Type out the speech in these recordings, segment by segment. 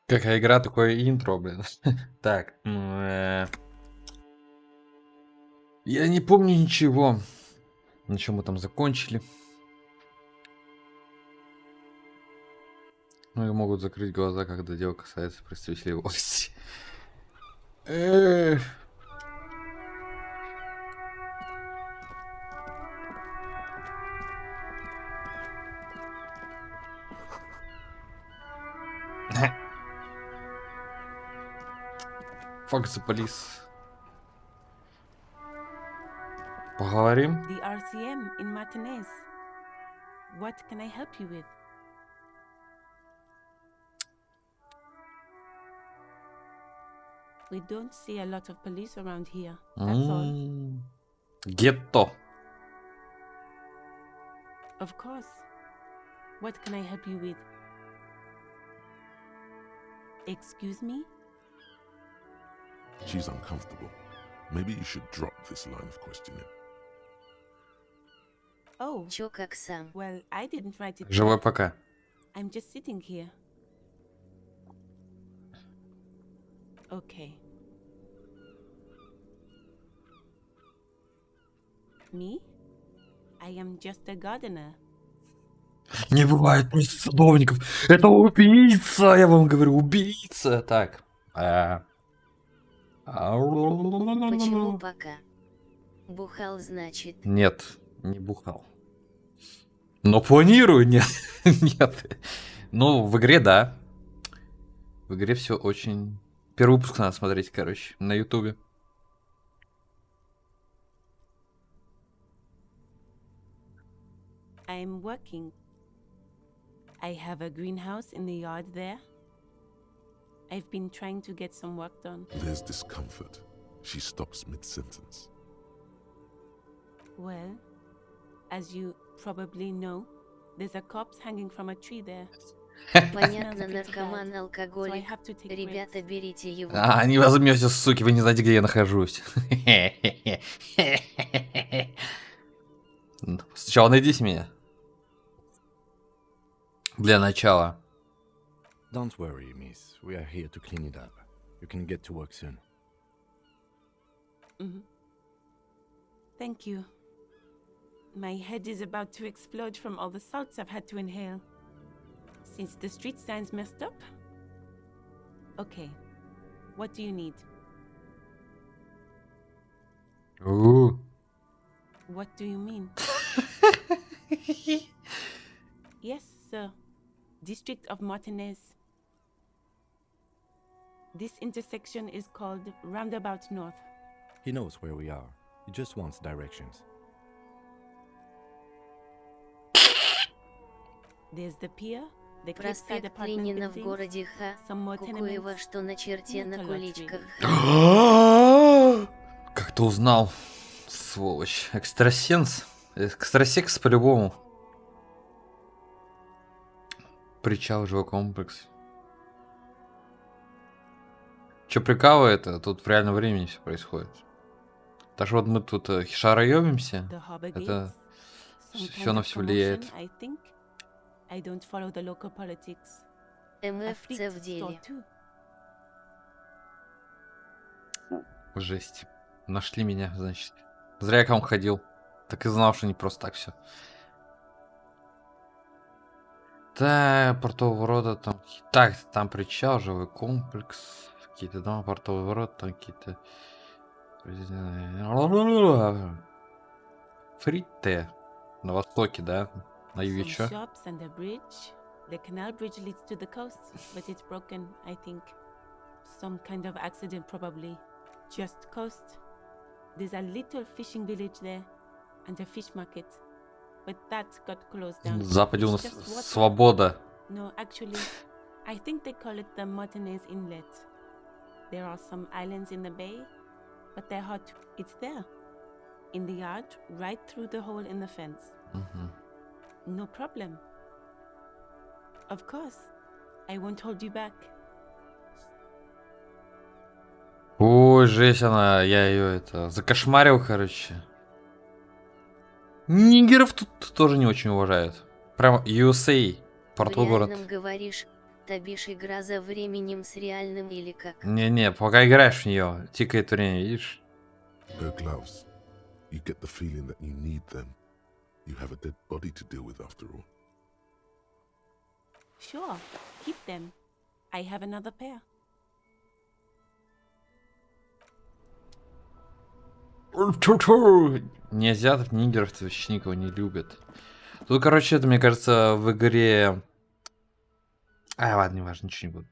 Какая игра, такое интро, блин. Так. Я не помню ничего. На чем мы там закончили. Ну и могут закрыть глаза, когда дело касается представителей власти. Fuck the police. Поговорим? The RCM in Martinez. What can I help you with? We don't see a lot of police around here. That's all. Гетто. Of course. What can I help you with? Excuse me? She's uncomfortable. Maybe you should drop this line of questioning. Oh, Чё как сам? well, I didn't write it Живой down. пока. I'm just sitting here. Okay. Me? I am just a gardener. Не бывает просто садовников. Это убийца, я вам говорю, убийца. Так. Почему пока? Бухал, значит. Нет, не бухал. Но планирую, нет. Нет. Ну, в игре, да. В игре все очень... Первый выпуск надо смотреть, короче, на ютубе. I'm working. I have a greenhouse in the yard there. I've been trying to get some work done. There's discomfort. She stops mid-sentence. Well, as you probably know, there's a corpse hanging from a tree there. Понятно, наркоман, So I алкоголик. have to take Ребята, breaks. берите его. Не возьмете, суки, вы не знаете, где я нахожусь. Сначала найдите меня. Для начала. Don't worry, miss. We are here to clean it up. You can get to work soon. Thank you. My head is about to explode from all the salts I've had to inhale. Since the street signs messed up? Okay. What do you need? What do you mean? Yes, sir. District of Martinez. This intersection is called Roundabout North. He knows where we are. He just wants directions. There's the pier, the cliffside Проспект apartment Ленина в buildings, городе Ха. some more Кукуева, tenements. что на черте Not на a lot, куличках. really. Как ты узнал, сволочь? Экстрасенс? Экстрасекс по-любому. Причал, жилой комплекс. Че прикалывает, тут в реальном времени все происходит. Так что вот мы тут шароебимся. The harbor Это gates, some все kind на of все влияет. promotion, I think. I don't follow the local politics. A МФЦ fleet в store деле. too. Жесть. Нашли меня, значит. Зря я к вам ходил. Так и знал, что не просто так все. Так, портовые ворота там. Так, там причал, жилой комплекс. Какие-то дома, портовые ворота, там какие-то. Фрите. На востоке, да? На юге Some чё? shops and a bridge. The canal bridge leads to the coast, but it's broken, I think. Some kind of accident, probably. Just coast. There's a little fishing village there, and a fish market. But that got closed down. На западе у It's нас just water. свобода. No, actually, I think they call it the Martinez Inlet. There are some islands in the bay, but they're hot. It's there. In the yard, right through the hole in the fence. Мгм. No problem. Of course. I won't hold you back. Ой, жесть она, я ее это закошмарил, короче. Нигеров тут тоже не очень уважают. Прям USA, В портовый город. реальном говоришь, табишь игра за временем с реальным или как? Не-не, пока играешь в нее, тикает время, видишь? No gloves. You get the feeling that you need them. You have a dead body to deal with after all. Sure. Keep them. I have another pair. Ни азиатов, ни нигеров вообще никого не любят. Тут, короче, это, мне кажется, в игре... ладно, не важно, ничего не буду.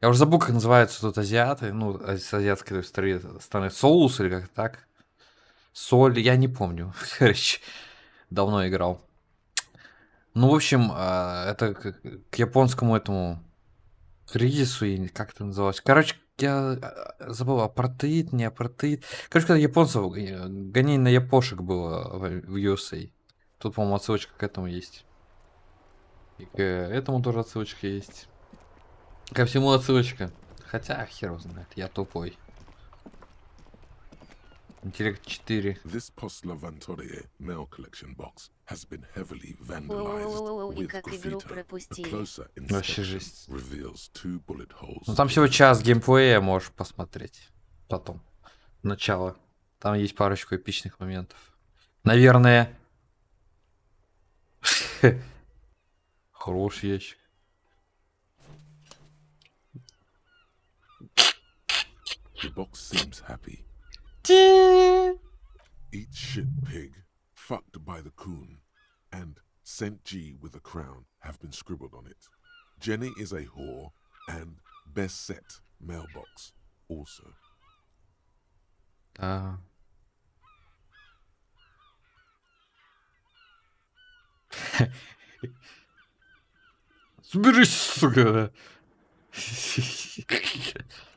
Я уже забыл, как называются тут азиаты. Ну, с азиатской стороны соус или как так. Соль, я не помню. Короче, давно играл. Ну, в общем, это к японскому этому кризису, и как это называлось. Короче, я забыл, апартеид, не апартеид. Короче, когда японцев, гонение на япошек было в USA. Тут, по-моему, отсылочка к этому есть. И к этому тоже отсылочка есть. Ко всему отсылочка. Хотя, хер его знает, я тупой. Интеллект 4. This Postlavantore mail collection box has been heavily vandalized Воу-воу-воу-воу, и with как игру graffiti. A пропустили. closer Вообще inspection жесть. reveals two bullet holes. Ну там всего час геймплея, можешь посмотреть. Потом. Начало. Там есть парочку эпичных моментов. Наверное. Хороший ящик. The box seems happy. Eat shit, pig. Fucked by the coon. And Saint G with a crown have been scribbled on it. Jenny is a whore. And best set mailbox also. Да. Соберись, сука.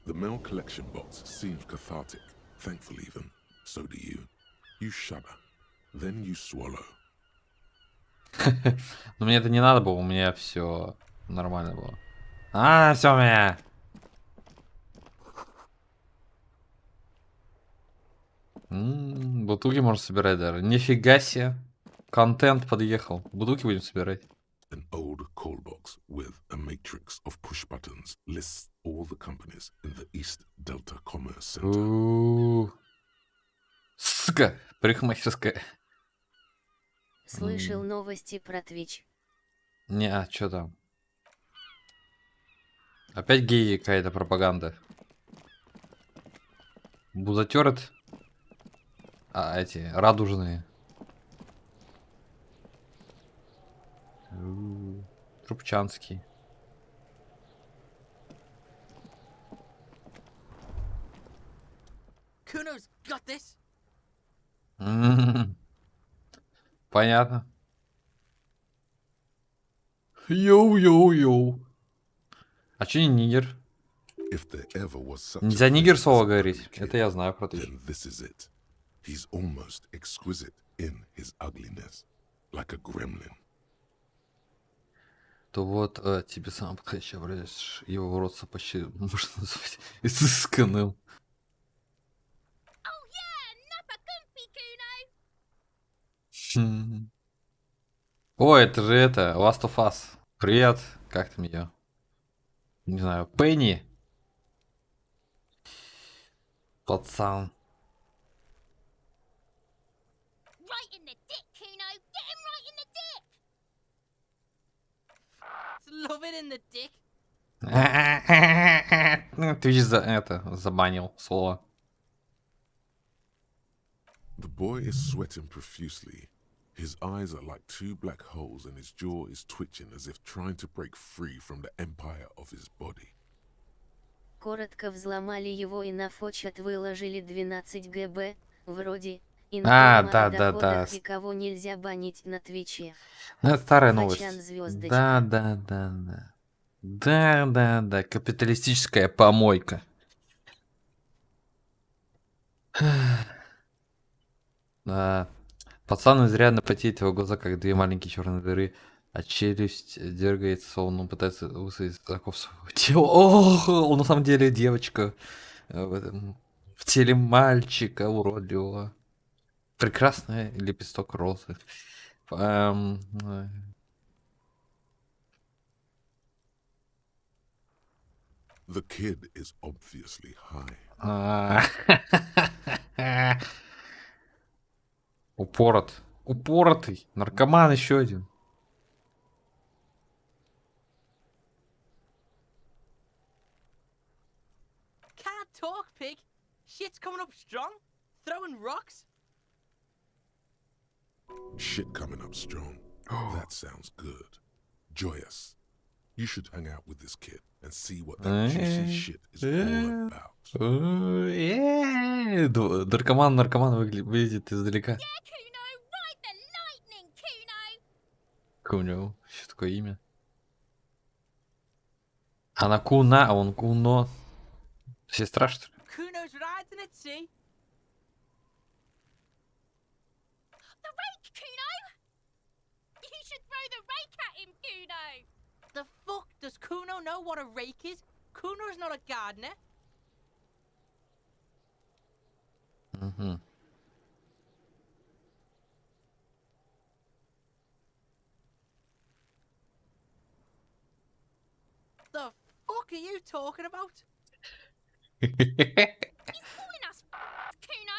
The mail collection box seems cathartic. Thankful even. So do you. You shudder. Then you swallow. Но мне это не надо было, у меня все нормально было. Все у меня. Бутылки можно собирать даже. Нифига себе. Контент подъехал. Бутылки будем собирать. An old call box with a matrix of push buttons lists all the companies in the East Delta Commerce Center. Сука, парикмахерская. Слышал новости про Twitch. Не, что там? Опять геи какая-то пропаганда. Бузатеры эти радужные. Трубчанский. Kuno's got this. Понятно. Йоу-йоу-йоу. А че не нигер? If there ever was such Нельзя a нигер thing as слово a говорить. ugly kid, Это я знаю про then this is it. He's almost exquisite in his ugliness, like a gremlin. То вот тебе сам подходящий образец. Его уродство почти можно назвать изысканным. Oh yeah, nappa gumpy, Kuno. О, это же это, Last of Us. Привет, как там ее? Не знаю, Пенни. Пацан. Right in the dick, Kuno. Get him right in the dick. Love it in the dick. Твич за это забанил слово. The boy is sweating profusely. His eyes are like two black holes and his jaw is twitching as if trying to break free from the empire of his body. Коротко взломали его и на фотчат выложили 12 ГБ, вроде, А, информа да, о да, доходах да. и кого нельзя банить на Твиче. Ну, это старая Фачан новость. звездочка. Да, да, да, да. Да, да, да. Капиталистическая помойка. Да. Пацан изрядно потеет, его глаза как две маленькие черные дыры, а челюсть дергается, словно он пытается высадить из оков своего тела. Ох, он на самом деле девочка в теле мальчика уродливого. Прекрасный лепесток розы. Эм, The kid is obviously high. Упорот. Упоротый. Наркоман еще один. Can't talk, pig. Shit's coming up strong. Throwing rocks. Shit coming up strong. That sounds good. Joyous. You should hang out with this kid and see what that juicy shit is all about. Наркоман выглядит издалека. Yeah, Kuno. Ride the lightning, Kuno. Куно. Что такое имя? Она Куна, а он Куно. Сестра, что ли? Kuno's riding at sea. The rake, Kuno. You should throw the rake at him, Kuno. The fuck does Kuno know what a rake is? Kuno's not a gardener. Угу. The fuck are you talking about? He's calling us Kuno.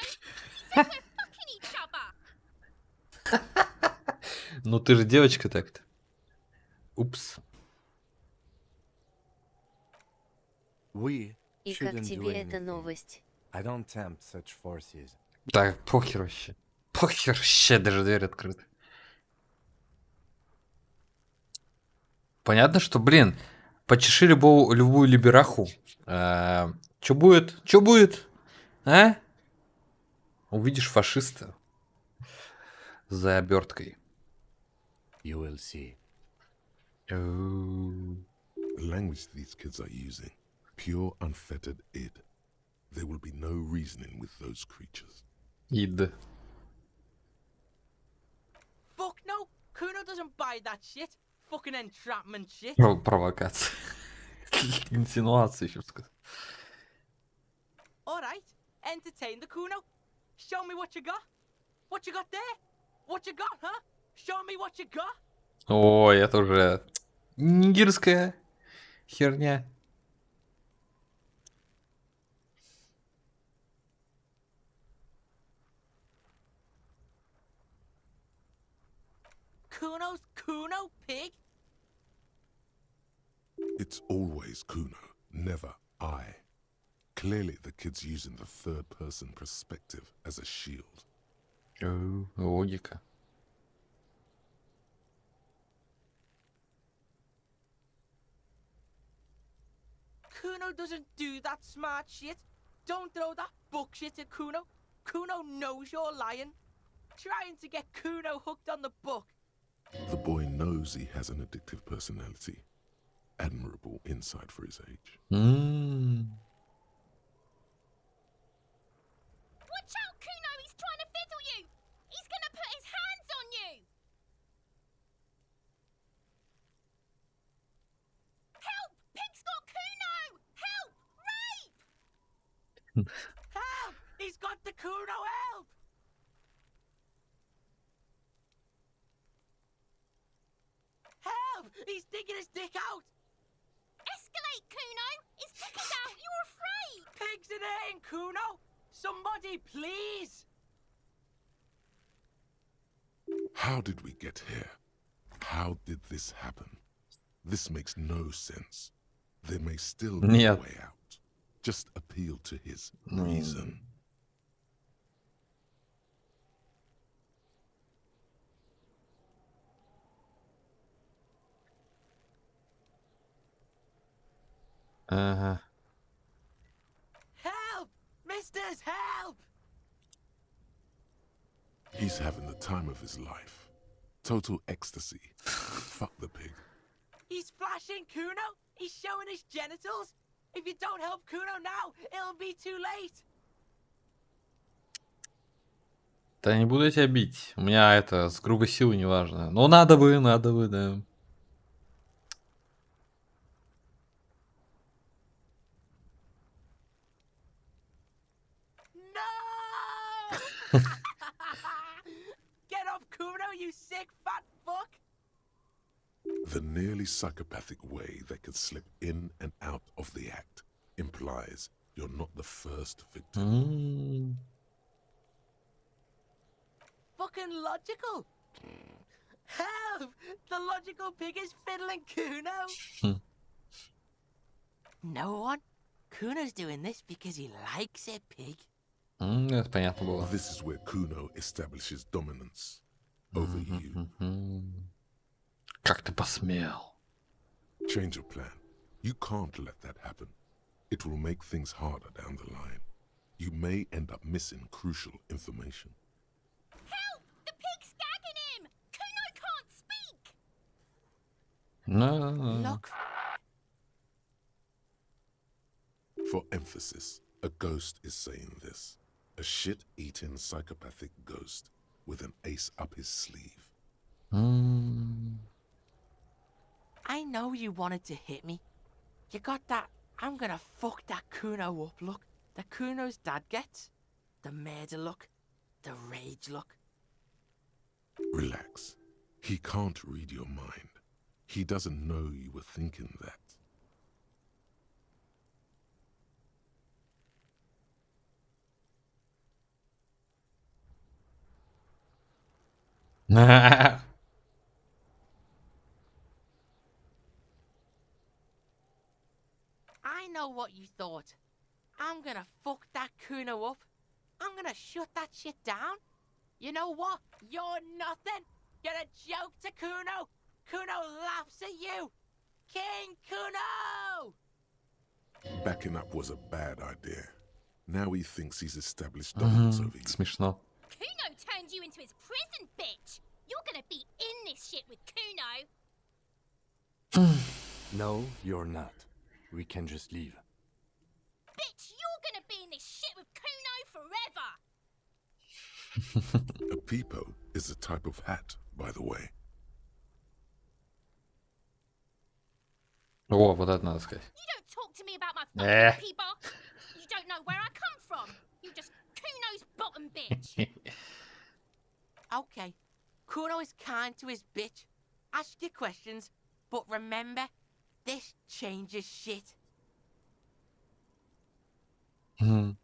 He says we're fucking each other. Ну ты же девочка так-то. Упс. We И как shouldn't do тебе эта anything. новость? I don't tempt such forces. Так, похер вообще. Похер вообще, даже дверь открыта. Понятно, что, блин, почеши любую либераху. Чё будет? Чё будет? А? Увидишь фашиста за оберткой. You will see. The language these kids are using, pure unfettered id. There will be no reasoning with those creatures. Ид. Fuck no. Kuno doesn't buy that shit. Fucking entrapment shit. Провокация. Инсинуация еще сказать. Alright. Entertain the Kuno. Show me what you got. What you got there? What you got, huh? Show me what you got. О, это уже нигерская херня. Kuno's Kuno, pig. It's always Kuno, never I. Clearly the kid's using the third-person perspective as a shield. Логика. Kuno doesn't do that smart shit. Don't throw that book shit at Kuno. Kuno knows you're lying. Trying to get Kuno hooked on the book. The boy knows he has an addictive personality. Admirable insight for his age. Watch out, Kuno! He's trying to fiddle you! He's gonna put his hands on you! Help! Pig's got Kuno! Help! Rape! Help! He's got the Kuno, help! Help! He's digging his dick out! Escalate, Kuno! His dick is out! You're afraid! Pigs in here, Kuno! Somebody, please! How did we get here? How did this happen? This makes no sense. There may still be a Нет. way out. Just appeal to his reason. Ага. Help! Misters, help! He's having the time of his life. Total ecstasy. Fuck the pig. He's flashing Kuno! He's showing his genitals! If you don't help Kuno now, it'll be too late! Да не буду я тебя бить. У меня это с грубой силой неважно. Но надо бы, да. No! Get off Kuno, you sick fat fuck! The nearly psychopathic way they could slip in and out of the act implies you're not the first victim. Fucking logical! Help! The logical pig is fiddling Kuno! No one? Kuno's doing this because he likes it, pig. Это понятно было. This is where Kuno establishes dominance over you. Как ты посмел? Change of plan. You can't let that happen. It will make things harder down the line. You may end up missing crucial information. Help! The pig's gagging him! Kuno can't speak! No. Look, For emphasis, a ghost is saying this. A shit-eating psychopathic ghost with an ace up his sleeve. I know you wanted to hit me. You got that I'm gonna fuck that Kuno up look that Kuno's dad gets. The murder look. The rage look. Relax. He can't read your mind. He doesn't know you were thinking that. I know what you thought. I'm gonna fuck that Kuno up. I'm gonna shut that shit down. You know what? You're nothing. You're a joke to Kuno. Kuno laughs at you. King Kuno! Backing up was a bad idea. Now he thinks he's established dominance over you. Смешно. Kuno turned you into his prison, bitch! You're gonna be in this shit with Kuno! No, you're not. We can just leave. Bitch, you're gonna be in this shit with Kuno forever! A peepo is a type of hat, by the way. О, вот это надо сказать. You don't talk to me about my Eh. fucking people! You don't know where I come from! You just Kuno's bottom bitch! Okay. Kuno is kind to his bitch. Ask your questions, but remember, this changes shit. Мгм.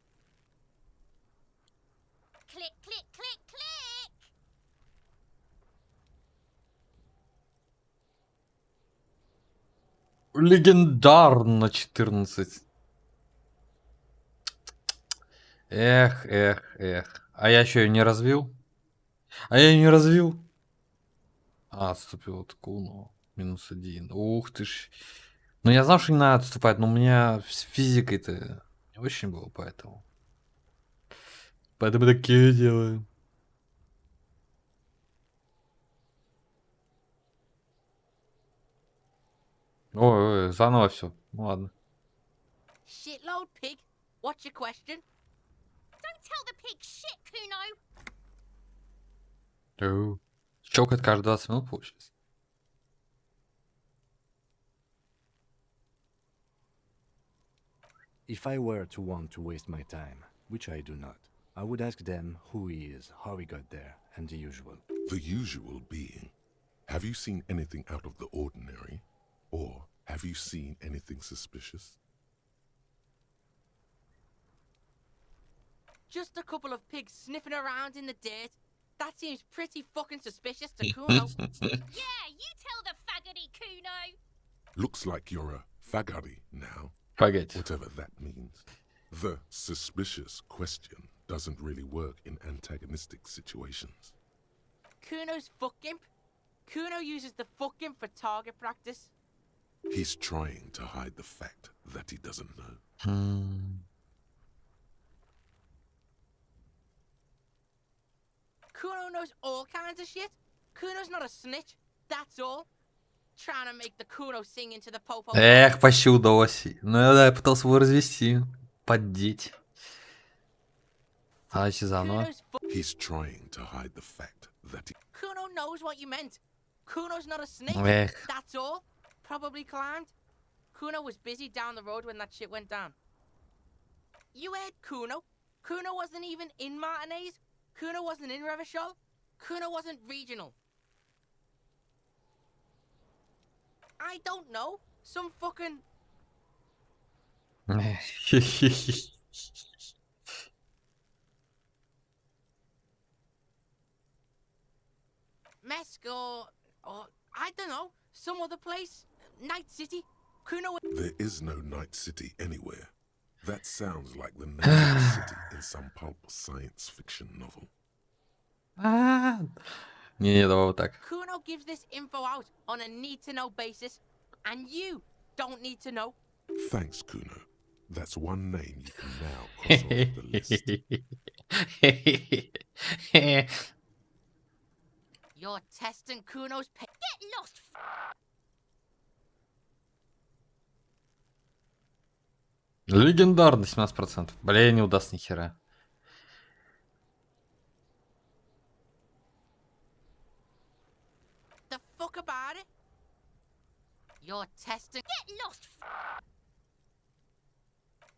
Click, click, click, click! Легендарно 14. Эх. А я еще ее не развил? Отступил от Куну. -1. Ух ты ж. Ну, я знал, что не надо отступать, но у меня с физикой-то не очень было, поэтому. Поэтому такие делаю. Ой, заново все. Ну ладно. Shitload pig. What's your question? Don't tell the pig shit, Kuno. Щелкает каждые 20 минут, получается. If I were to want to waste my time, which I do not, I would ask them who he is, how he got there, and the usual. The usual being, have you seen anything out of the ordinary? Or have you seen anything suspicious? Just a couple of pigs sniffing around in the dirt. That seems pretty fucking suspicious to Kuno. Yeah, you tell the faggoty, Kuno. Looks like you're a fagari now, Погодь. whatever that means. The suspicious question doesn't really work in antagonistic situations. Kuno's fuck gimp. Kuno uses the fuck gimp for target practice. He's trying to hide the fact that he doesn't know. Kuno knows all kinds of shit. Kuno's not a snitch, that's all. Trying to make the Kuno sing into the popo. Эх, почти удалось. Ну да, я пытался его развести, поддеть. А еще заново. He's trying to hide the fact that he... Kuno knows what you meant. Kuno's not a snitch, Эх. that's all. Probably climbed. Kuno was busy down the road when that shit went down. You heard Kuno. Kuno wasn't even in Martinez. Kuno wasn't in Revachol. Kuno wasn't regional. I don't know. Some fucking... Mesk or I don't know, some other place. Night City. Kuno... There is no Night City anywhere. That sounds like the name of a city in some pulp science fiction novel. Не, давай вот так. Kuno gives this info out on a need-to-know basis, and you don't need to know. Thanks, Kuno. That's one name you can now cross off the list. You're testing Kuno's Get lost. Легендарно 17%. Бля, не удастся ни хера. the fuck about it. You're testing... Get lost.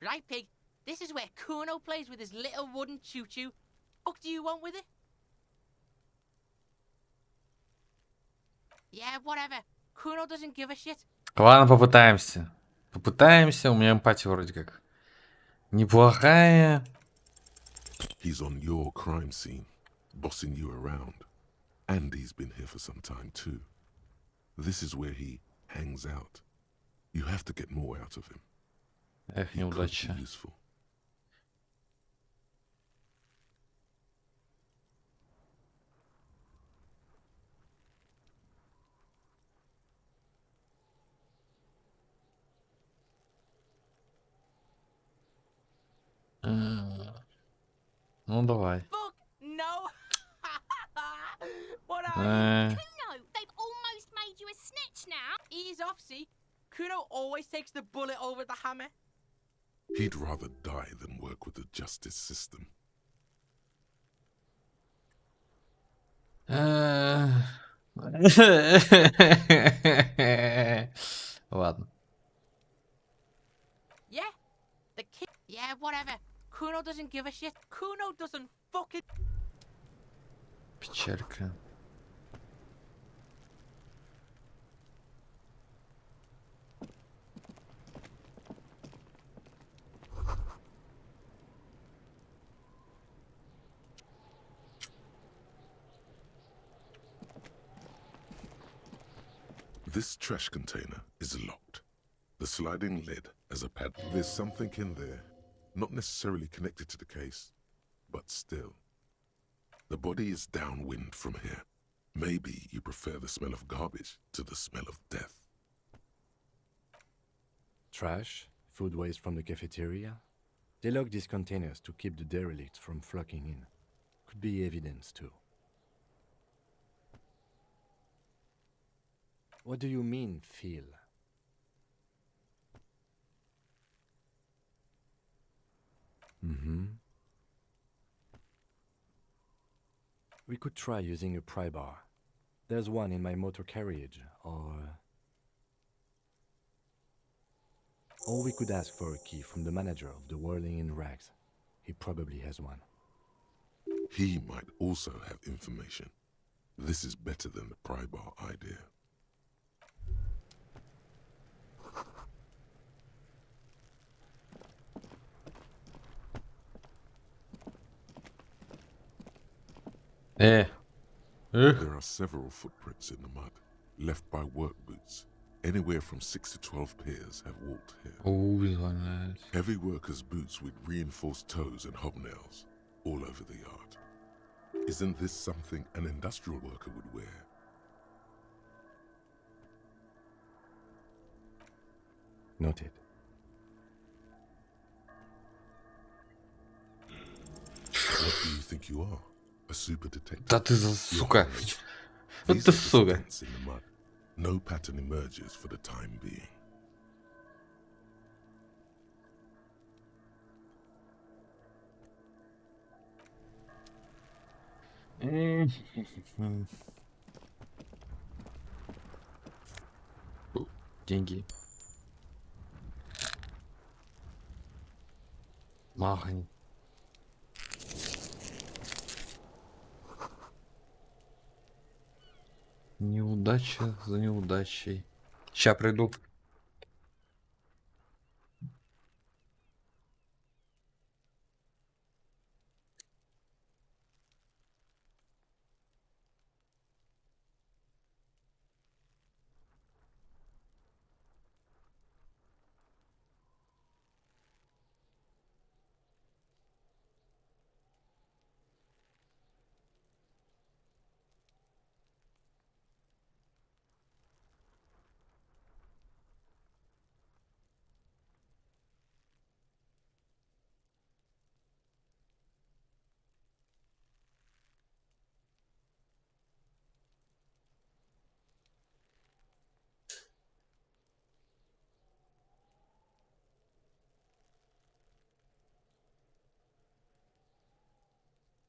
Right, pig. This is where Kuno plays with his little wooden choo-choo. What do you want with it? Yeah, whatever. Kuno doesn't give a shit. Ладно, попытаемся. Попытаемся. У меня эмпатия вроде как неплохая. He's on your crime scene, bossing you around. And he's been here for some time too. This is where he hangs out. You have to get more out of him. Эх, He could be неудача. useful. Ну давай. Fuck no. What are Э, Kuno, they've almost made you a snitch now. you? Ease off, see? Kuno always takes the bullet over the hammer. He'd rather die than work with the justice system. Ладно. Yeah? The kid... Yeah, whatever. Kuno doesn't give a shit. Kuno doesn't fucking... Печалька. This trash container is locked. The sliding lid has a pad. There's something in there, not necessarily connected to the case, but still. The body is downwind from here. Maybe you prefer the smell of garbage to the smell of death. Trash, food waste from the cafeteria. They lock these containers to keep the derelicts from flocking in. Could be evidence too. What do you mean, feel? We could try using a pry bar. There's one in my motor carriage, or we could ask for a key from the manager of the Whirling in Rags. He probably has one. He might also have information. This is better than the pry bar idea. Эх. There are several footprints in the mud, left by work boots. Anywhere from 6 to 12 pairs have walked here. Блядь. Heavy workers' boots with reinforced toes and hobnails, all over the yard. Isn't this something an industrial worker would wear? Noted. What do you think you are? A super detective? Да ты за сука. Вот These ты are the сука. dents in the mud. No pattern emerges for the time being. Деньги. Махань. Неудача за неудачей. Ща приду.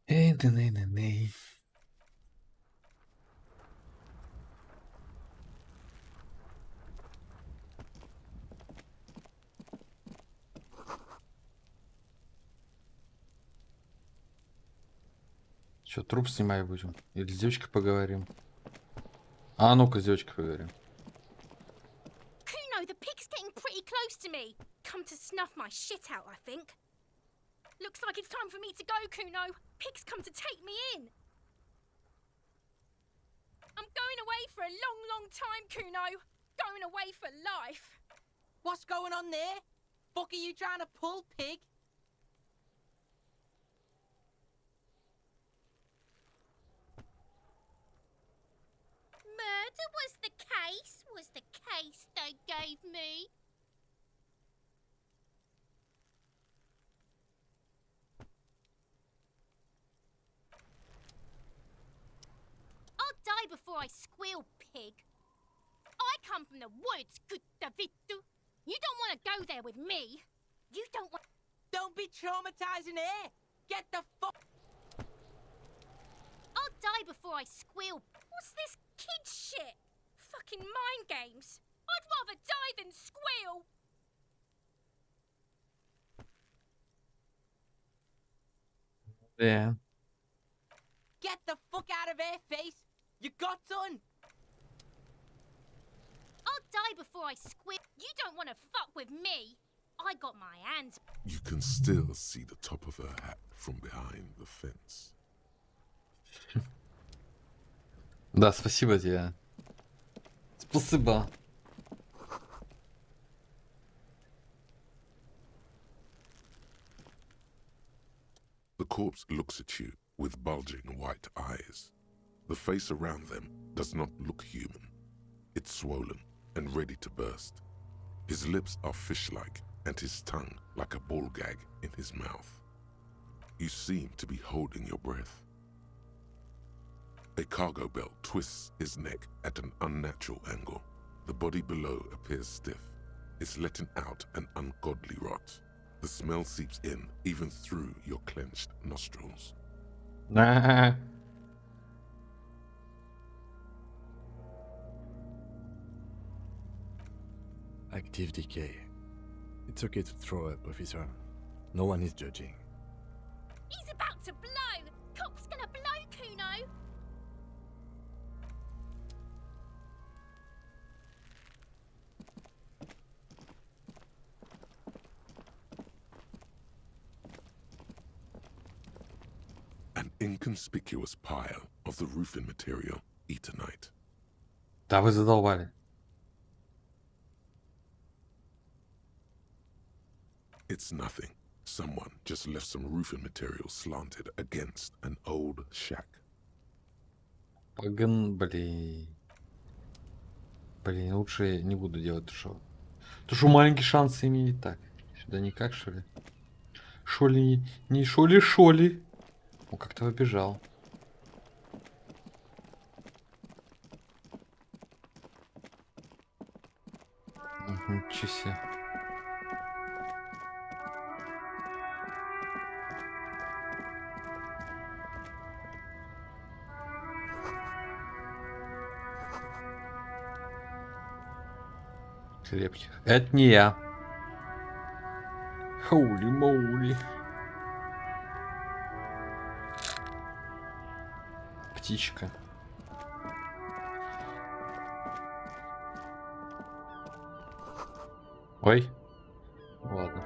Эй, да nej. Че, труп снимай будем? Или с девочкой поговорим? А ну-ка, с девочкой поговорим. Kuno, the pig's getting pretty close to me. Come to snuff my shit out, I think. Looks like it's time for me to go, Kuno. Pig's come to take me in. I'm going away for a long, long time, Kuno. Going away for life. What's going on there? Fuck are you trying to pull, pig? Murder was the case they gave me. I'll die before I squeal, pig. I come from the woods, good Davidu. You don't want to go there with me. You don't want... Don't be traumatizing here. Get the fuck... I'll die before I squeal. What's this kid shit? Fucking mind games. I'd rather die than squeal. Yeah. Get the fuck out of here, face. You got done. I'll die before I squeal. You don't want to fuck with me. I got my hands. You can still see the top of her hat from behind the fence. Да, спасибо тебе. Спасибо. The corpse looks at you with bulging white eyes. The face around them does not look human. It's swollen and ready to burst. His lips are fish-like, and his tongue like a ball gag in his mouth. You seem to be holding your breath. A cargo belt twists his neck at an unnatural angle. The body below appears stiff. It's letting out an ungodly rot. The smell seeps in, even through your clenched nostrils. Nah. Active decay. It's okay to throw up, officer. No one is judging. He's about to blow! Cop's gonna blow, Kuno! An inconspicuous pile of the roofing material, Eternite. Да вы задолбали. It's nothing. Someone just left some roofing material slanted against an old shack. Блин. Блин, лучше не буду делать шоу. Потому что маленький шанс имеет. Так, сюда никак, что ли? Шоли, не шоли. Он как-то побежал. Ничего себе. Крепких. Это не я. Хоули-моули. Птичка. Ой. Ладно.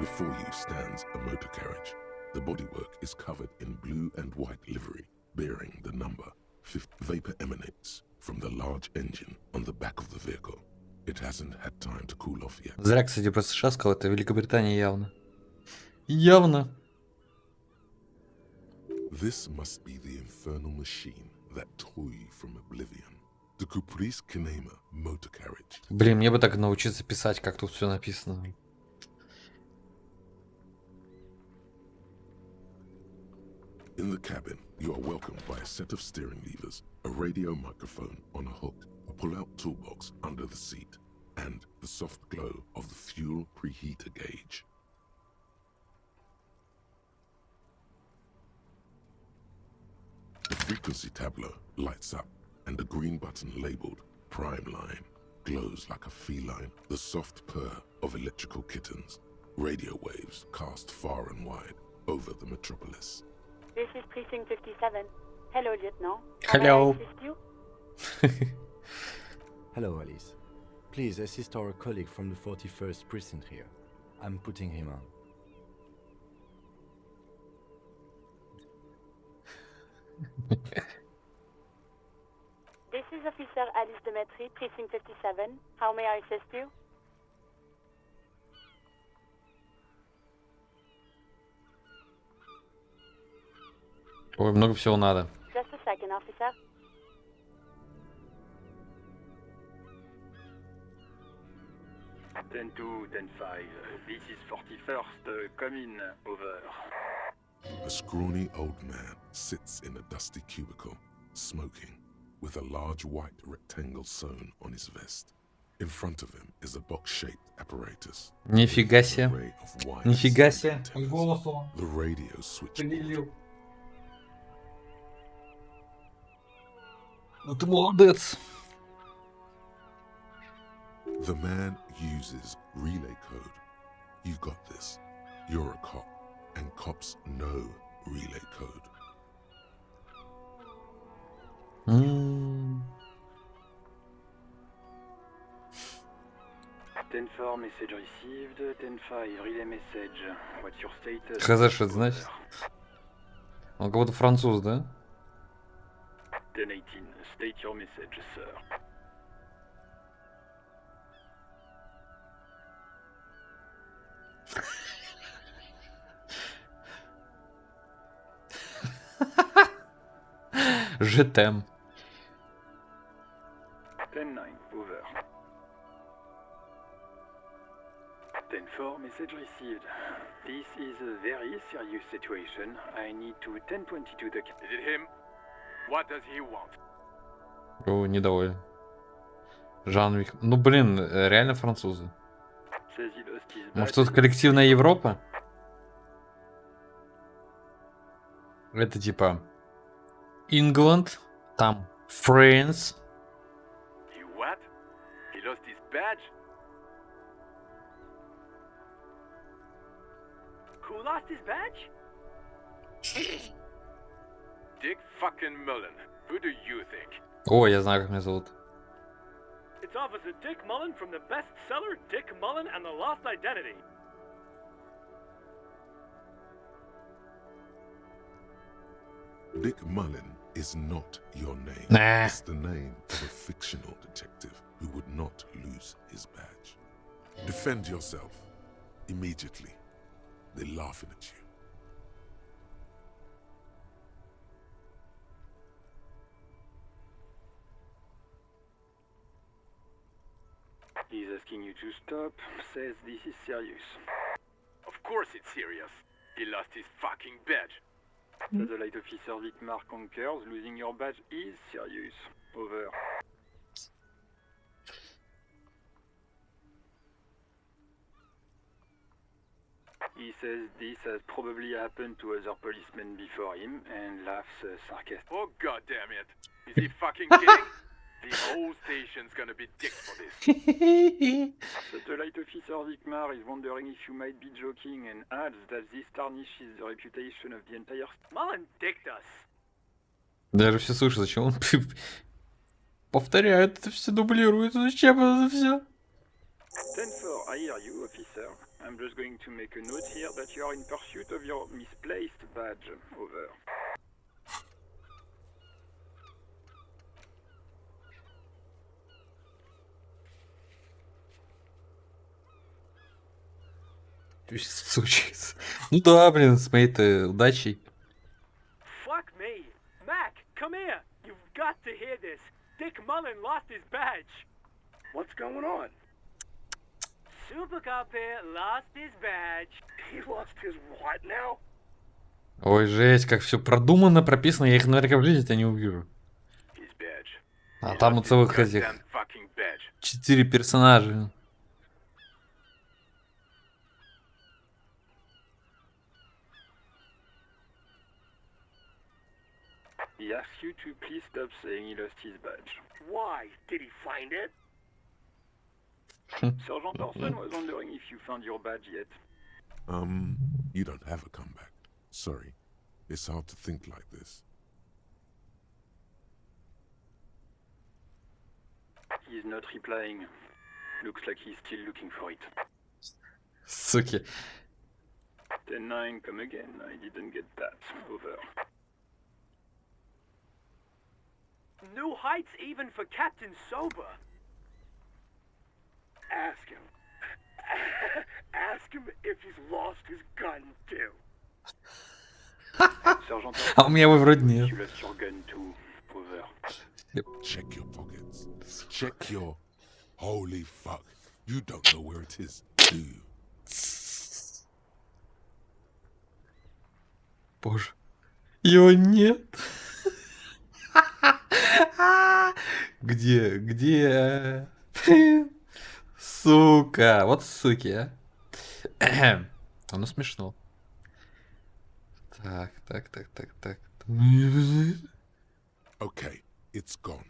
Before you stands a motor carriage. The bodywork is covered in blue and white livery, bearing the number 50. Vapor emanates from the large engine on the back of the vehicle. It hasn't had time to cool off yet. Зря, кстати, про США сказал, это Великобритания явно. Явно. This must be the infernal machine that tore you from oblivion. The Caprice Kinema motor carriage. Блин, мне бы так научиться писать, как тут все написано. In the cabin, you are welcomed by a set of steering levers, a radio microphone on a hook, a pull-out toolbox under the seat, and the soft glow of the fuel preheater gauge. The frequency tableau lights up, and the green button labeled Prime Line glows like a feline. The soft purr of electrical kittens, radio waves cast far and wide over the metropolis. This is Precinct 57. Hello, Lieutenant. Hello. Can I assist you? Hello, Alice. Please assist our colleague from the 41st precinct here. I'm putting him on. This is Officer Alice Demetri, Precinct 57. How may I assist you? Ой, много всего надо. Just a second, officer. Ten 2, 10-5. This is 41st, come in, over. A scrawny old man sits in a dusty cubicle, smoking, with a large white rectangle sewn on his vest. In front of him is a box-shaped apparatus. Нифига себе. An array of wires Нифига and себе. antennas. The radio switchboard. Ну ты молодец. The man uses relay code. You got this. You're a cop, and cops know relay code. 10-4, message received. 10-5, relay message. What's your status? Хз, что это значит? Он как будто француз, да? 10-18, state your message, sir. Je t'aime. 10-9, over. 10-4, message received. This is a very serious situation. I need to 10-22 the... Is it him? What does he want? О, недоволен. Жан Вик. Ну блин, реально французы. Saisis lost his Может badge. тут коллективная Европа? Это типа England, там France. He what? He lost his badge? Who lost his badge? Dick fucking Mullen. Who do you think? О, я знаю, как меня зовут. It's Officer Dick Mullen from the bestseller Dick Mullen and the Lost Identity. Dick Mullen is not your name. Nah. It's the name of a fictional detective who would not lose his badge. Defend yourself. Immediately. They're laughing at you. He's asking you to stop. Says this is serious. Of course it's serious. He lost his fucking badge. Cdelать officer Vicmar concurs. Losing your badge is serious. Over. He says this has probably happened to other policemen before him and laughs sarcastically. Oh god damn it. Is he fucking kidding? The whole station's gonna be dicks for this. Satellite officer Vicmar is wondering if you might be joking and adds that this tarnishes the reputation of the entire... Mullen dicked us. Даже все слушают, зачем он повторяет это все, дублирует, зачем это все? 10-4, I hear you, officer. I'm just going to make a note here that you are in pursuit of your misplaced badge. Over. Что сейчас случится? Ну да, блин, с моей-то удачей. Fuck me. Mac, come here. You've got to hear this. Dick Mullen lost his badge. What's going on? Super Cop here lost his badge. He lost his what now? Ой, жесть, как все продумано, прописано, я их наверняка в жизни-то не увижу. His badge. А He там у lost his целых этих goddamn fucking badge. 4 персонажа. He asks you to please stop saying he lost his badge. Why? Did he find it? Sergeant Orson was wondering if you found your badge yet. You don't have a comeback. Sorry. It's hard to think like this. He's not replying. Looks like he's still looking for it. Суки. 10-9, come again. I didn't get that. Over. New heights even for Captain Sober. Ask him. Ask him if he's lost his gun too. Sergeant А у меня его вроде нет. you lost your gun too. Over. Check your pockets. Check your... Holy fuck. You don't know where it is, do you? Боже. Его нет. Где? Сука. Вот суки, а. Оно смешно. Так. Okay, it's gone.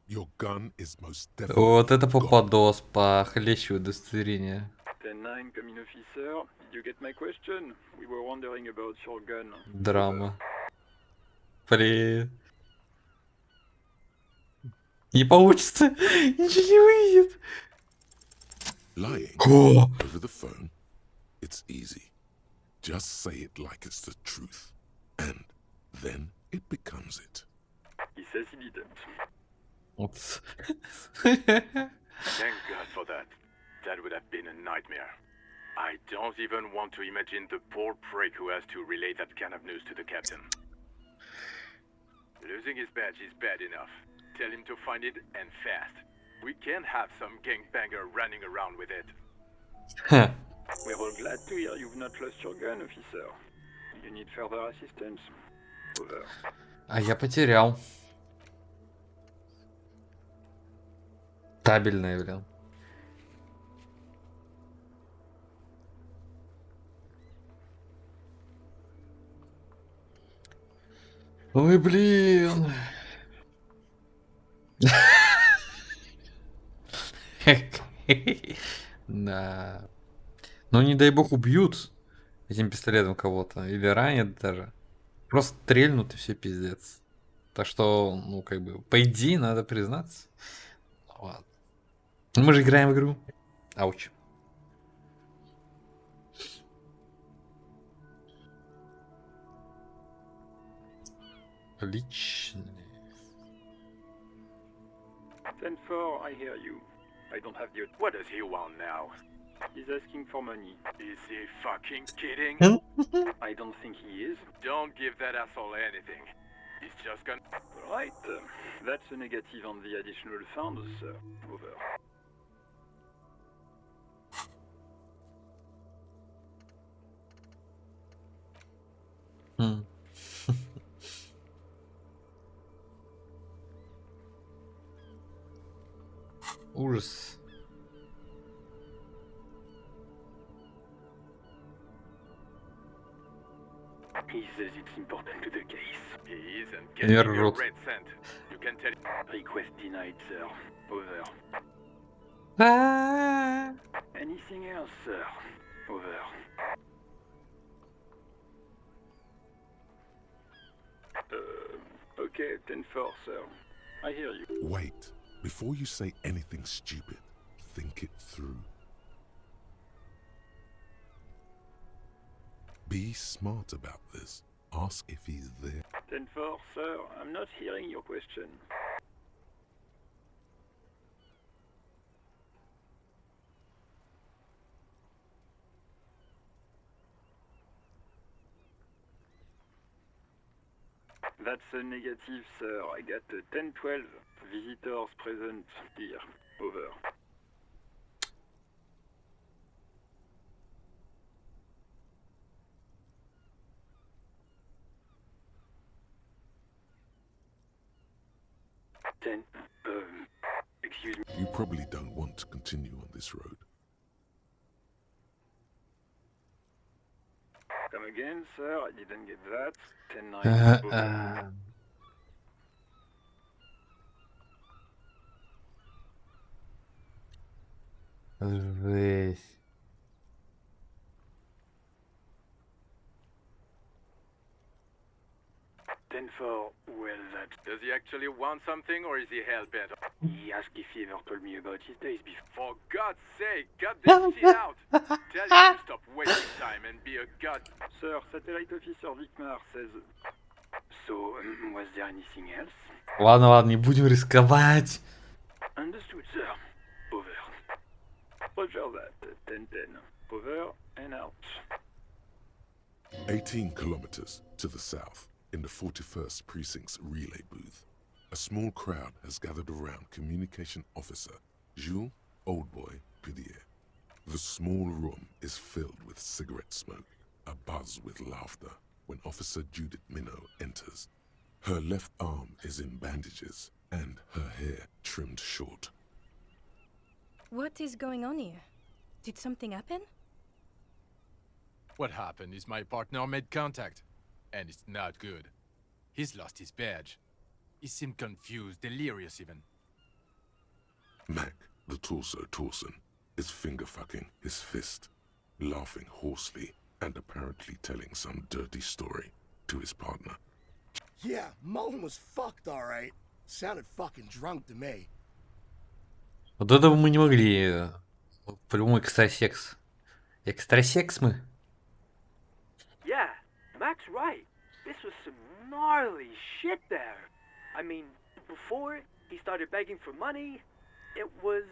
Your gun is most definitely Вот это gone. попадос по хлещу удостоверения. 10-9, come in, officer. Did you get my question? We were wondering about your gun. Драма. Блин. Не получится. Ничего не выйдет. Lying О! over the phone, it's easy. Just say it like it's the truth. And then it becomes it. He says he didn't. Вот. Thank God for that. That would have been a nightmare. I don't even want to imagine the poor prick who has to relay that kind of news to the captain. Losing his badge is bad enough. Tell him to find it and fast. We can't have some gangbanger running around with it. We're all glad to hear you've not lost your gun, officer. You need further assistance? Over. А я потерял. Табельное, блин. Ой, блин. Да. Ну, не дай бог, убьют этим пистолетом кого-то. Или ранят даже. Просто стрельнут и все пиздец. Так что, ну, как бы, по идее, надо признаться. Ладно. Мы же играем в игру. Ауч. Личный. 10-4, I hear you. I don't have the... What does he want now? He's asking for money. Is he fucking kidding? I don't think he is. Don't give that asshole anything. He's just gonna... Right. That's a negative on the additional funds, sir. Over. Ужас. He says it's important to the case. He isn't getting a Рот. red cent. You can tell him... Request denied, sir. Over. Anything else, sir? Over. Okay, 10-4, sir. I hear you. Wait. Before you say anything stupid, think it through. Be smart about this. Ask if he's there. 10-4, sir. I'm not hearing your question. That's a negative, sir. I got a 10-12 visitors present here. Over. Excuse me. You probably don't want to continue on this road. Come again, sir. I didn't get that. 10-9. Over. Жесть. Well, that... Does he actually want something or is he hell-bent? He asked if he ever told me about his days before. For God's sake, cut this shit out! Tell him to stop wasting time and be a god... Sir, Satellite Officer Vicmar says... So, was there anything else? Ладно, ладно, не будем рисковать. Understood, sir. Over. Roger that. 10-10. Over and out. 18 kilometers to the south, in the 41st Precinct's relay booth, a small crowd has gathered around Communication Officer Jules Oldboy Pidier. The small room is filled with cigarette smoke, abuzz with laughter, when Officer Judith Minnow enters. Her left arm is in bandages, and her hair trimmed short. What is going on here? Did something happen? What happened is my partner made contact, and it's not good. He's lost his badge. He seemed confused, delirious even. Mac, the torso Torson, is finger-fucking his fist, laughing hoarsely and apparently telling some dirty story to his partner. Yeah, Mullen was fucked, alright. Sounded fucking drunk to me. Вот этого мы не могли. По-любому экстрасекс. Экстрасекс мы? Yeah, Mac's right. This was some gnarly shit there. I mean, before he started begging for money, it was...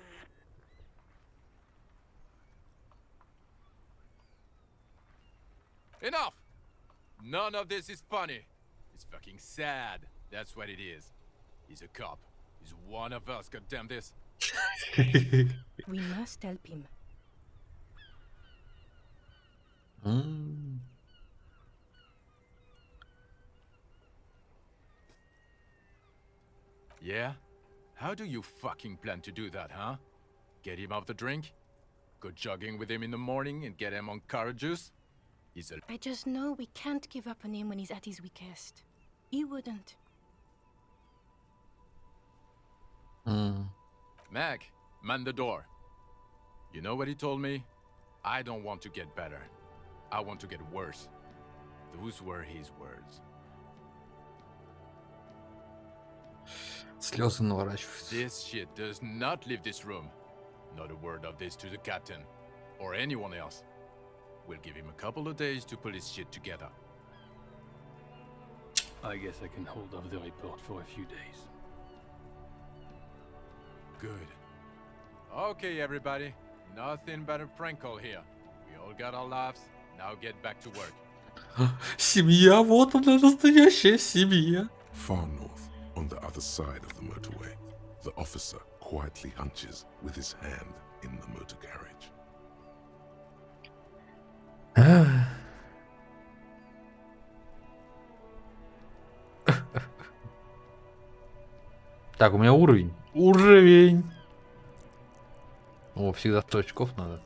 Enough! None of this is funny. It's fucking sad That's what it is. He's a cop. He's one of us, goddamn this. We must help him. Yeah? How do you fucking plan to do that, huh? Get him off the drink? Go jogging with him in the morning and get him on carrot juice? He's a... I just know we can't give up on him when he's at his weakest. He wouldn't. Mac, man the door. You know what he told me? I don't want to get better. I want to get worse. Those were his words. Слезы наворачиваются. This shit does not leave this room. Not a word of this to the captain. Or anyone else. We'll give him a couple of days to put his shit together. I guess I can hold off the report for a few days. Good. Okay, everybody. Nothing but a prank call here. We all got our laughs. Now get back to work. Семья, вот она, настоящая семья. Far north, on the other side of the motorway, the officer quietly hunches with his hand in the motor carriage. Так, у меня уровень. Уровень. О, всегда 100 очков надо.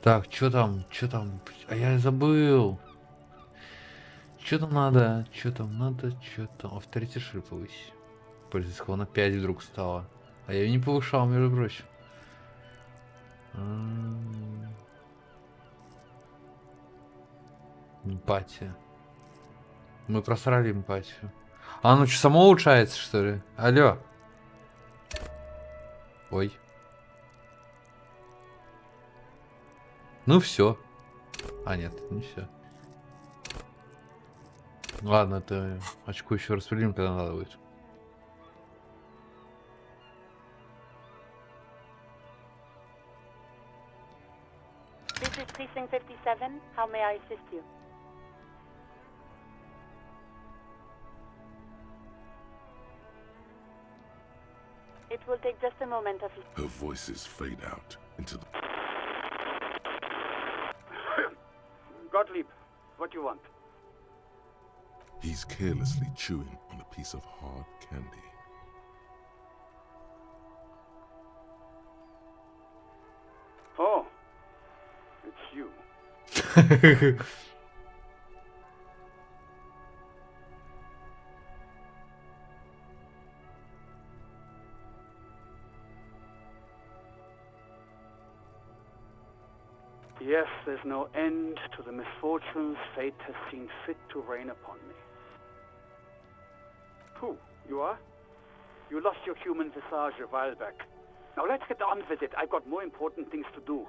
Так, что там? Что там? А я забыл. Что там надо? Что там надо? Что там? Авторитет что ли повысить? Пользуясь на 5 вдруг стало. А я ее не повышал, между прочим. Эмпатия. Мы просрали эмпатию. А ну что, само улучшается, что ли? Алло. Ой. Ну все. А, нет, не все. Ладно, это очко еще распределим, когда надо будет. This is Precinct 57. How may I assist you? It will take just a moment of... Her voices fade out into the... Gottlieb, what do you want? He's carelessly chewing on a piece of hard candy. Oh, it's you. Yes, there's no end to the misfortunes fate has seen fit to rain upon me. Who? You are? You lost your human visage a while back. Now let's get on with it. I've got more important things to do.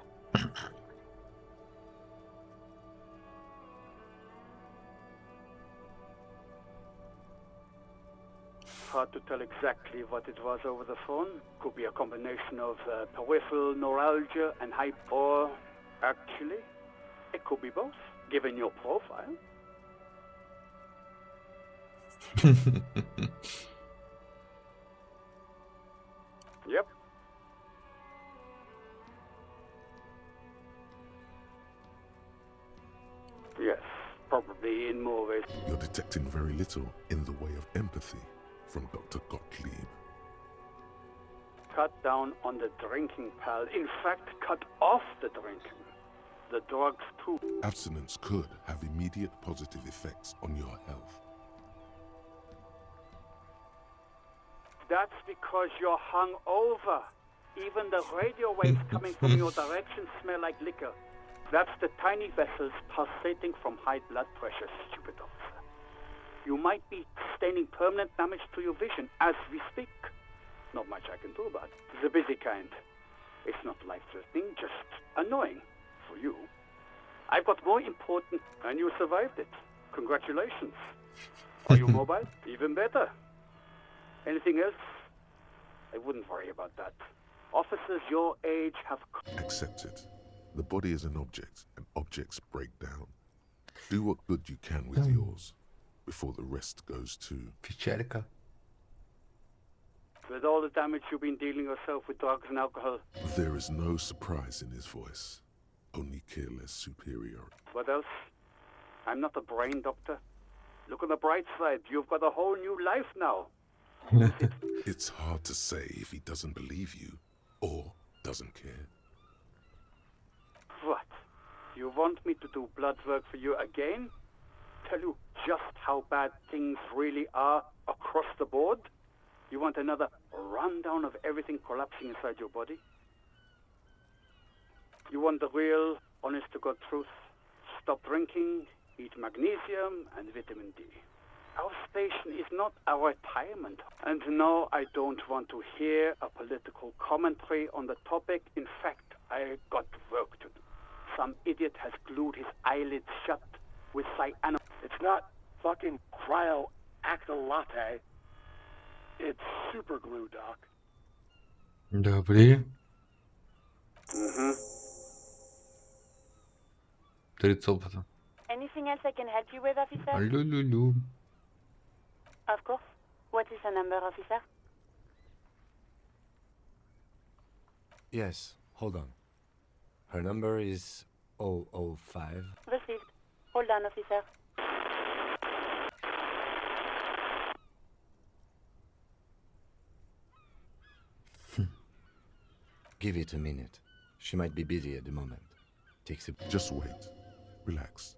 Hard to tell exactly what it was over the phone. Could be a combination of peripheral neuralgia and hyper... Actually, it could be both, given your profile. Yep. Yes, probably in more ways. You're detecting very little in the way of empathy from Dr. Gottlieb. Cut down on the drinking, pal. In fact, cut off the drinking. The drugs, too. Abstinence could have immediate positive effects on your health. That's because you're hungover. Even the radio waves coming from your direction smell like liquor. That's the tiny vessels pulsating from high blood pressure, stupid officer. You might be sustaining permanent damage to your vision as we speak. Not much I can do about it. The busy kind. It's not life-threatening, just annoying. For you. I've got more important... And you survived it. Congratulations. Are you mobile? Even better. Anything else? I wouldn't worry about that. Officers your age have... Accept it. The body is an object, and objects break down. Do what good you can with yours. before the rest goes too. Печалька. With all the damage you've been dealing yourself with drugs and alcohol. There is no surprise in his voice, only careless superiority. What else? I'm not a brain doctor. Look on the bright side, you've got a whole new life now. It's hard to say if he doesn't believe you or doesn't care. What? You want me to do blood work for you again? Tell you just how bad things really are across the board? You want another rundown of everything collapsing inside your body? You want the real, honest-to-God truth? Stop drinking, eat magnesium and vitamin D. Our station is not a retirement. And no, I don't want to hear a political commentary on the topic. In fact, I got work to do. Some idiot has glued his eyelids shut with cyano. It's not fucking cryo-acta-latte. It's super glue, Doc. Да, блин. Mm-hmm. 30 опыта. Anything else I can help you with, officer? Алло-лю-лю. Of course. What is the number, officer? Yes, hold on. Her number is 005. Received. Hold on, officer. Give it a minute. She might be busy at the moment. Takes a... Just wait. Relax.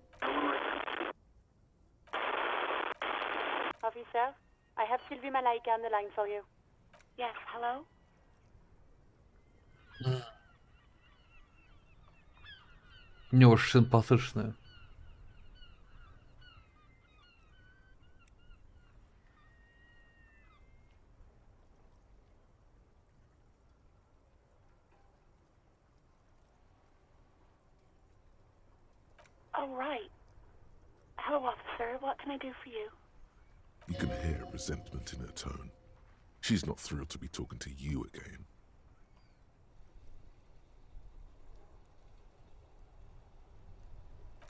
Officer, I have Sylvie Malaika on the line for you. Yes, hello? У него же симпатичная. Oh, right. Hello, officer. What can I do for you? You can hear resentment in her tone. She's not thrilled to be talking to you again.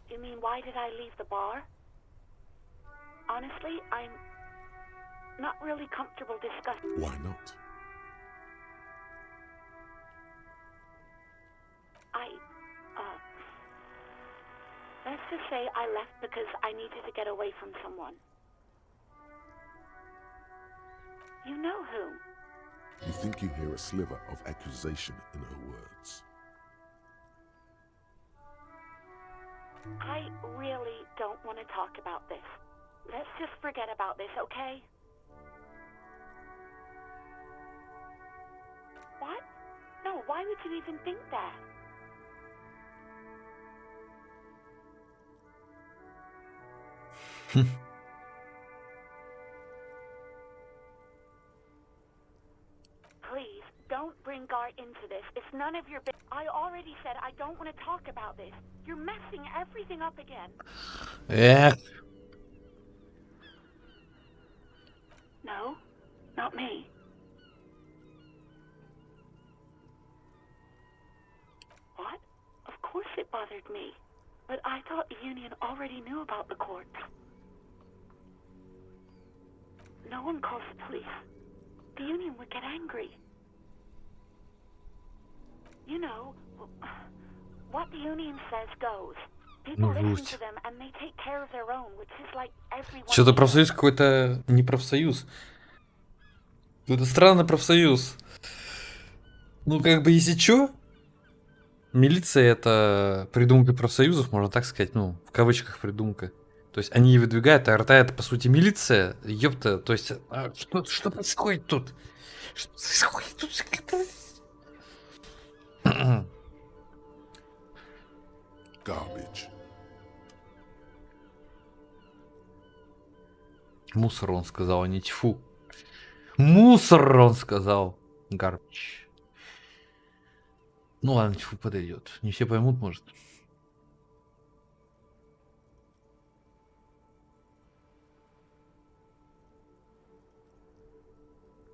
You mean, why did I leave the bar? Honestly, I'm not really comfortable discussing. Why not? Let's just say I left because I needed to get away from someone. You know who? You think you hear a sliver of accusation in her words. I really don't want to talk about this. Let's just forget about this, okay? What? No, why would you even think that? Please, don't bring Gar into this. It's none of your business. I already said I don't want to talk about this. You're messing everything up again. Эх. No, not me. What? Of course it bothered me. But I thought the union already knew about the court. No one calls the police. The union would get angry. You know, what the union says goes. People listen to them and they take care of their own, which is like everyone. Что-то профсоюз какой-то не профсоюз. Это странный профсоюз. Ну, как бы, если чё, милиция — это придумка профсоюзов, можно так сказать, ну, в кавычках придумка. То есть они выдвигают, а РТ — это, по сути, милиция, ёпта, то есть, что происходит тут? Что происходит тут? Garbage. Мусор, он сказал, а не тьфу. Мусор, он сказал. Garbage. Ну ладно, тьфу подойдет. Не все поймут, может.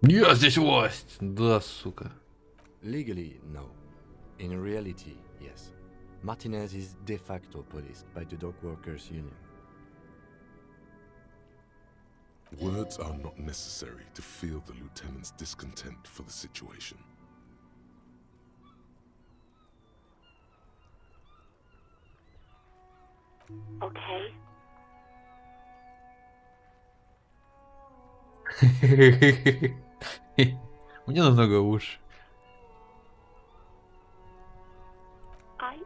Я здесь власть! Да, сука. Legally, no. In reality, yes. Martinez is de facto policed by the dock workers union. Words are not necessary to feel the lieutenant's discontent for the situation. Okay. Мне намного лучше. I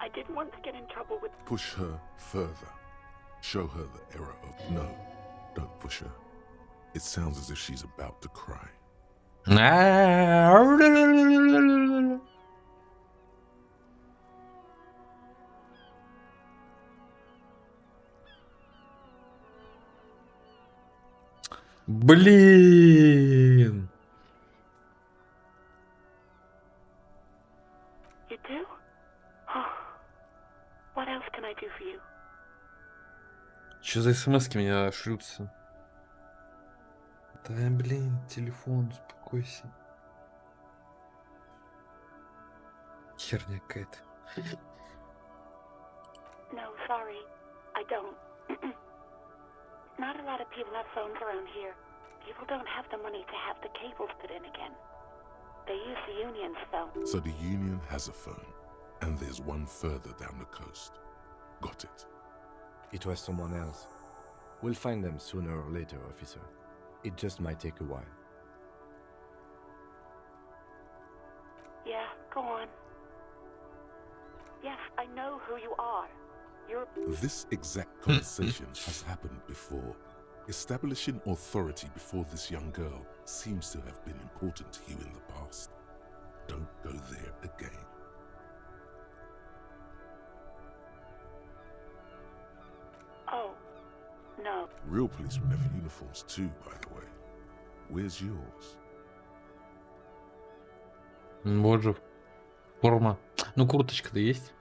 didn't want to get in trouble with... Push her further. Show her the error of... No, don't push her. It sounds as if she's about to cry. Блин! You do? What else can I do for you? Чё за смски меня шлются? Да, блин, телефон, успокойся. Херня какая-то. No, sorry. I don't. Not a lot of people have phones around here. People don't have the money to have the cables put in again. They use the union's phone. So the union has a phone, and there's one further down the coast. Got it. It was someone else. We'll find them sooner or later, officer. It just might take a while. Yeah, go on. Yes, I know who you are. You're... This exact conversation has happened before. Establishing authority before this young girl seems to have been important to you in the past. Don't go there again. Oh, no. Real policemen have uniforms too, by the way. Where's yours? Вот же форма. Ну, курточка-то есть.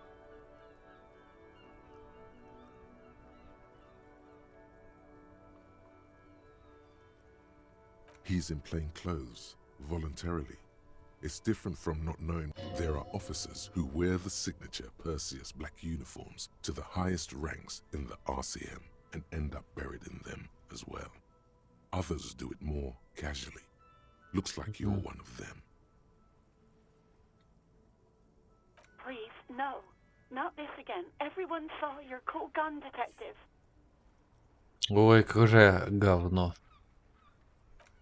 He's in plain clothes, voluntarily. It's different from not knowing. There are officers who wear the signature Perseus black uniforms to the highest ranks in the RCM and end up buried in them as well. Others do it more casually. Looks like you're one of them. Please, no. Not this again. Everyone saw your cool gun, detective. Ой, какое же говно.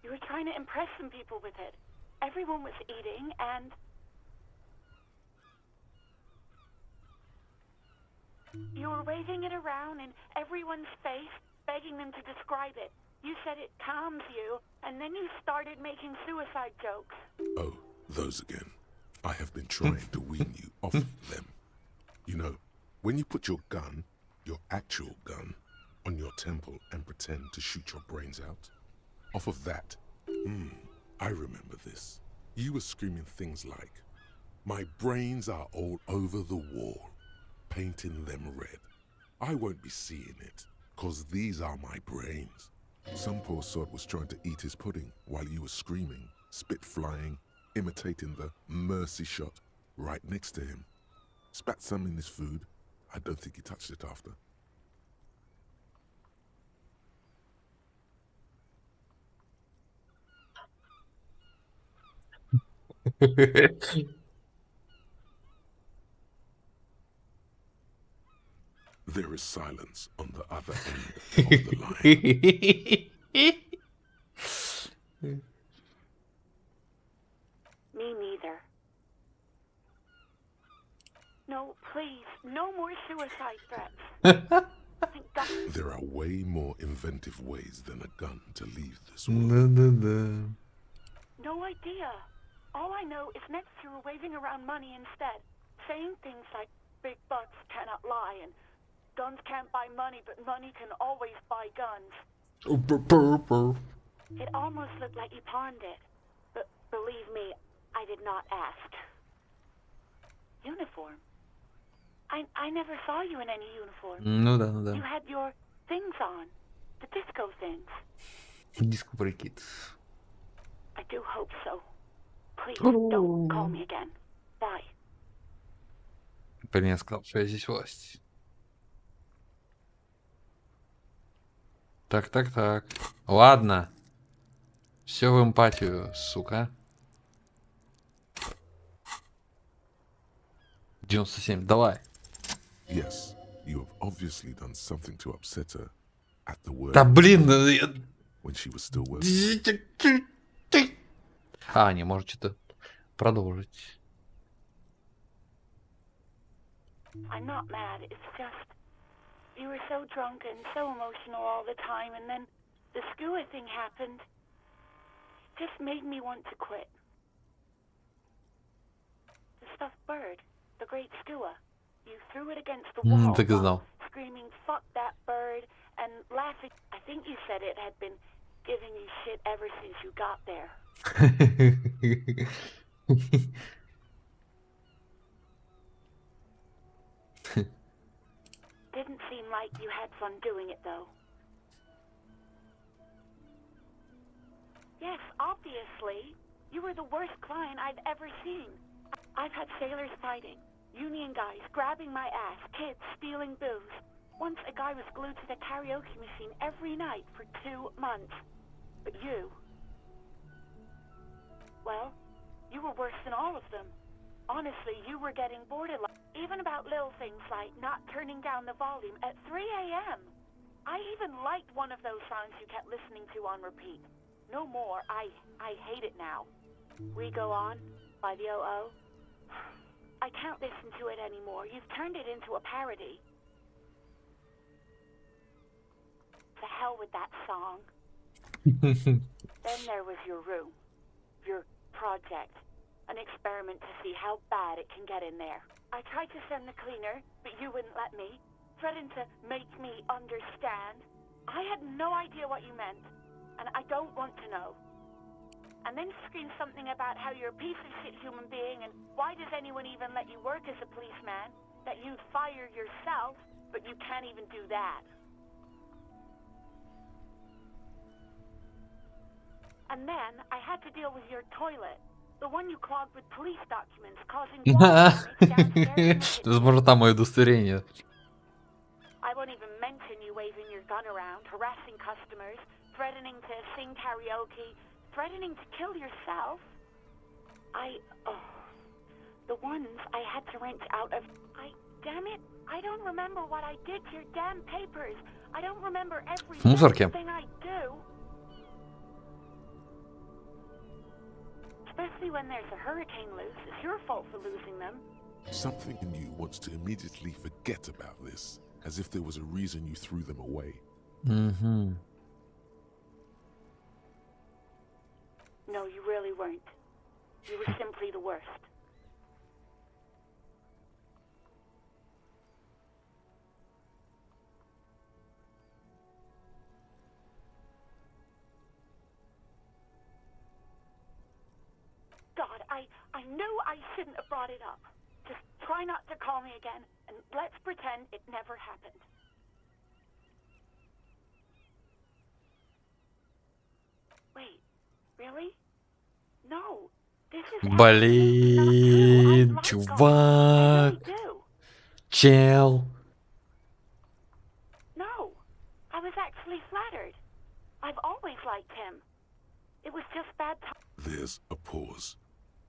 You were trying to impress some people with it. Everyone was eating and... You were waving it around in everyone's face, begging them to describe it. You said it calms you, and then you started making suicide jokes. Oh, those again. I have been trying to wean you off them. You know, when you put your gun, your actual gun, on your temple and pretend to shoot your brains out. Off of that, I remember this. You were screaming things like, "My brains are all over the wall, painting them red. I won't be seeing it, 'cause these are my brains." Some poor sod was trying to eat his pudding while you were screaming, spit flying, imitating the mercy shot right next to him. Spat some in his food. I don't think he touched it after. There is silence on the other end of the line. Me neither. No, please, no more suicide threats. Thank God. There are way more inventive ways than a gun to leave this world. No idea. All I know is next you were waving around money instead, saying things like big butts cannot lie and guns can't buy money, but money can always buy guns. It almost looked like you pawned it, but believe me, I did not ask. Uniform? I never saw you in any uniform. Ну да, ну да. You had your things on, the disco things. Диско прикид. I do hope so. Please, don't call me again. Bye. Блин, я сказал, что я здесь власть. Так. Ладно. Все в эмпатию, сука. 97, давай. Yes, you have obviously done something to upset her at the word. Да блин, when she was still working. не может что-то продолжить. I'm not mad, it's just you were so drunk and so emotional all the time, and then the skua thing happened. It just made me want to quit. The stuffed bird, the great skua, you threw it against the wall, Так и знал. screaming, "Fuck that bird," and laughing. I think you said it had been giving you shit ever since you got there. Didn't seem like you had fun doing it, though. Yes, obviously. You were the worst client I've ever seen. I've had sailors fighting, union guys grabbing my ass, kids stealing booze. Once a guy was glued to the karaoke machine every night for 2 months. But you... well, you were worse than all of them. Honestly, you were getting borderline. Even about little things like not turning down the volume at 3 a.m. I even liked one of those songs you kept listening to on repeat. No more. I hate it now. We Go On by the O.O. I can't listen to it anymore. You've turned it into a parody. To hell with that song. Then there was your room. Your project. An experiment to see how bad it can get in there. I tried to send the cleaner, but you wouldn't let me. Threatened to make me understand. I had no idea what you meant, and I don't want to know. And then screamed something about how you're a piece of shit human being, and why does anyone even let you work as a policeman? That you'd fire yourself, but you can't even do that. And then I had to deal with your toilet. The one you clogged with police documents, causing water downstairs. Возможно, там мое удостоверение. I won't even mention you waving your gun around, harassing customers, threatening to sing karaoke, threatening to kill yourself. The ones I had to wrench out of... damn it, I don't remember what I did to your damn papers. I don't remember every thing I do. Especially when there's a hurricane loose. It's your fault for losing them. Something in you wants to immediately forget about this, as if there was a reason you threw them away. Mm-hmm. No, you really weren't. You were simply the worst. God, I knew I shouldn't have brought it up. Just try not to call me again, and let's pretend it never happened. Wait, really? No, this is Блин, чувак. Чел. No, I was actually flattered. I've always liked him. It was just bad time. There's a pause.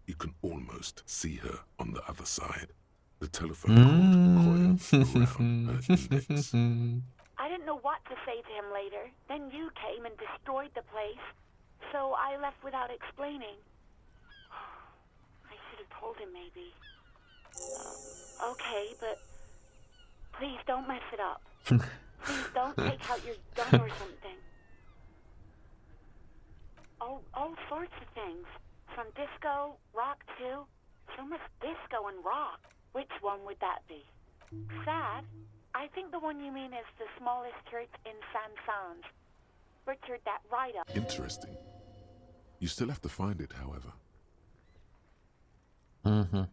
You can almost see her on the other side. The telephone cord coiled around her index. I didn't know what to say to him later. Then you came and destroyed the place. So I left without explaining. I should have told him maybe. Okay, but please don't mess it up. Please don't take out your gun or something. All sorts of things. From disco, rock too. So much disco and rock. Which one would that be? Sad? I think the one you mean is the smallest church in Saint-Saëns. Richard, that write-up. Interesting. You still have to find it, however. Mm-hmm.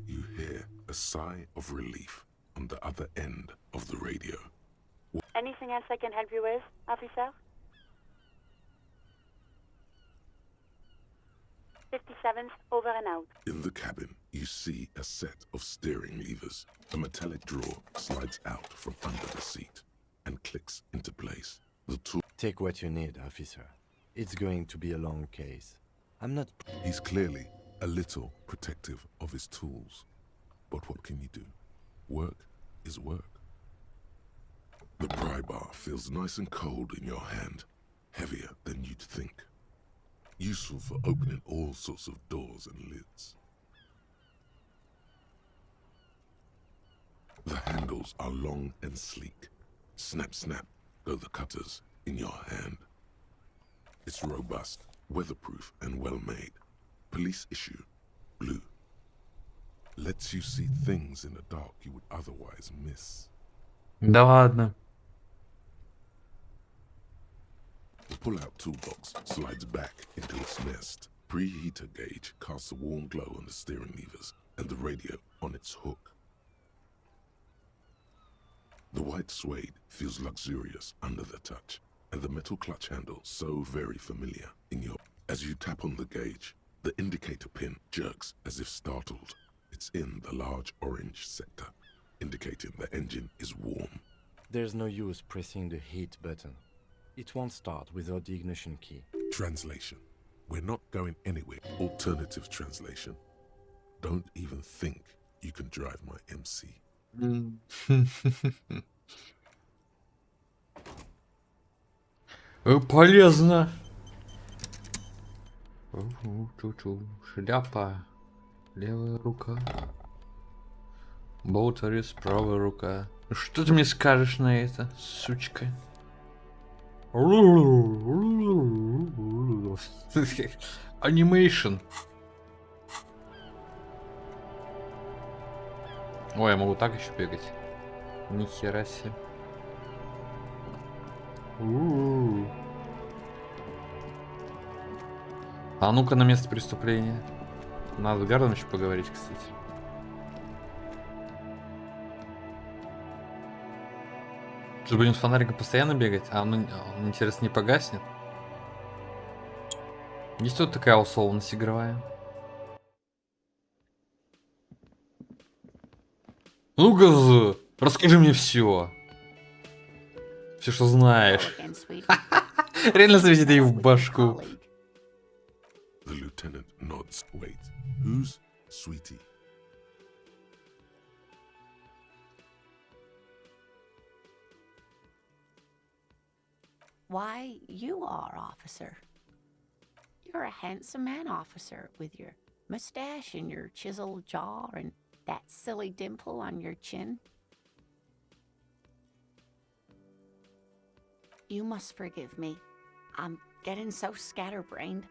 You hear a sigh of relief on the other end of the radio. Anything else I can help you with, officer? 57's over and out. In the cabin, you see a set of steering levers. A metallic drawer slides out from under the seat. and clicks into place. The tool. Take what you need, officer. It's going to be a long case. I'm not... He's clearly a little protective of his tools. But what can you do? Work is work. The pry bar feels nice and cold in your hand, heavier than you'd think. Useful for opening all sorts of doors and lids. The handles are long and sleek. Snap, snap go the cutters in your hand. It's robust, weatherproof, and well-made. Police issue, blue. Lets you see things in the dark you would otherwise miss. Да ладно. The pull-out toolbox slides back into its nest. Preheater gauge casts a warm glow on the steering levers and the radio on its hook. The white suede feels luxurious under the touch, and the metal clutch handle so very familiar in your... As you tap on the gauge, the indicator pin jerks as if startled. It's in the large orange sector, indicating the engine is warm. There's no use pressing the heat button. It won't start without the ignition key. Translation. We're not going anywhere. Alternative translation. Don't even think you can drive my MC. Полезно. Шляпа. Левая рука. Болтерис, правая рука. Что ты мне скажешь на это, сучка? Анимейшн. Ой, я могу так еще бегать. Нихера себе. А ну-ка на место преступления. Надо с Гардом еще поговорить, кстати. Что, будем с фонариком постоянно бегать? А он, интересно, не погаснет? Есть тут такая условность игровая? Ну-ка, расскажи мне все. Все, что знаешь. Реально заведет ей в башку. The lieutenant nods. Wait, who's Sweetie? Why, you are, officer. You're a handsome man, officer, with your mustache and your chiseled jaw and that silly dimple on your chin. You must forgive me. I'm getting so scatterbrained.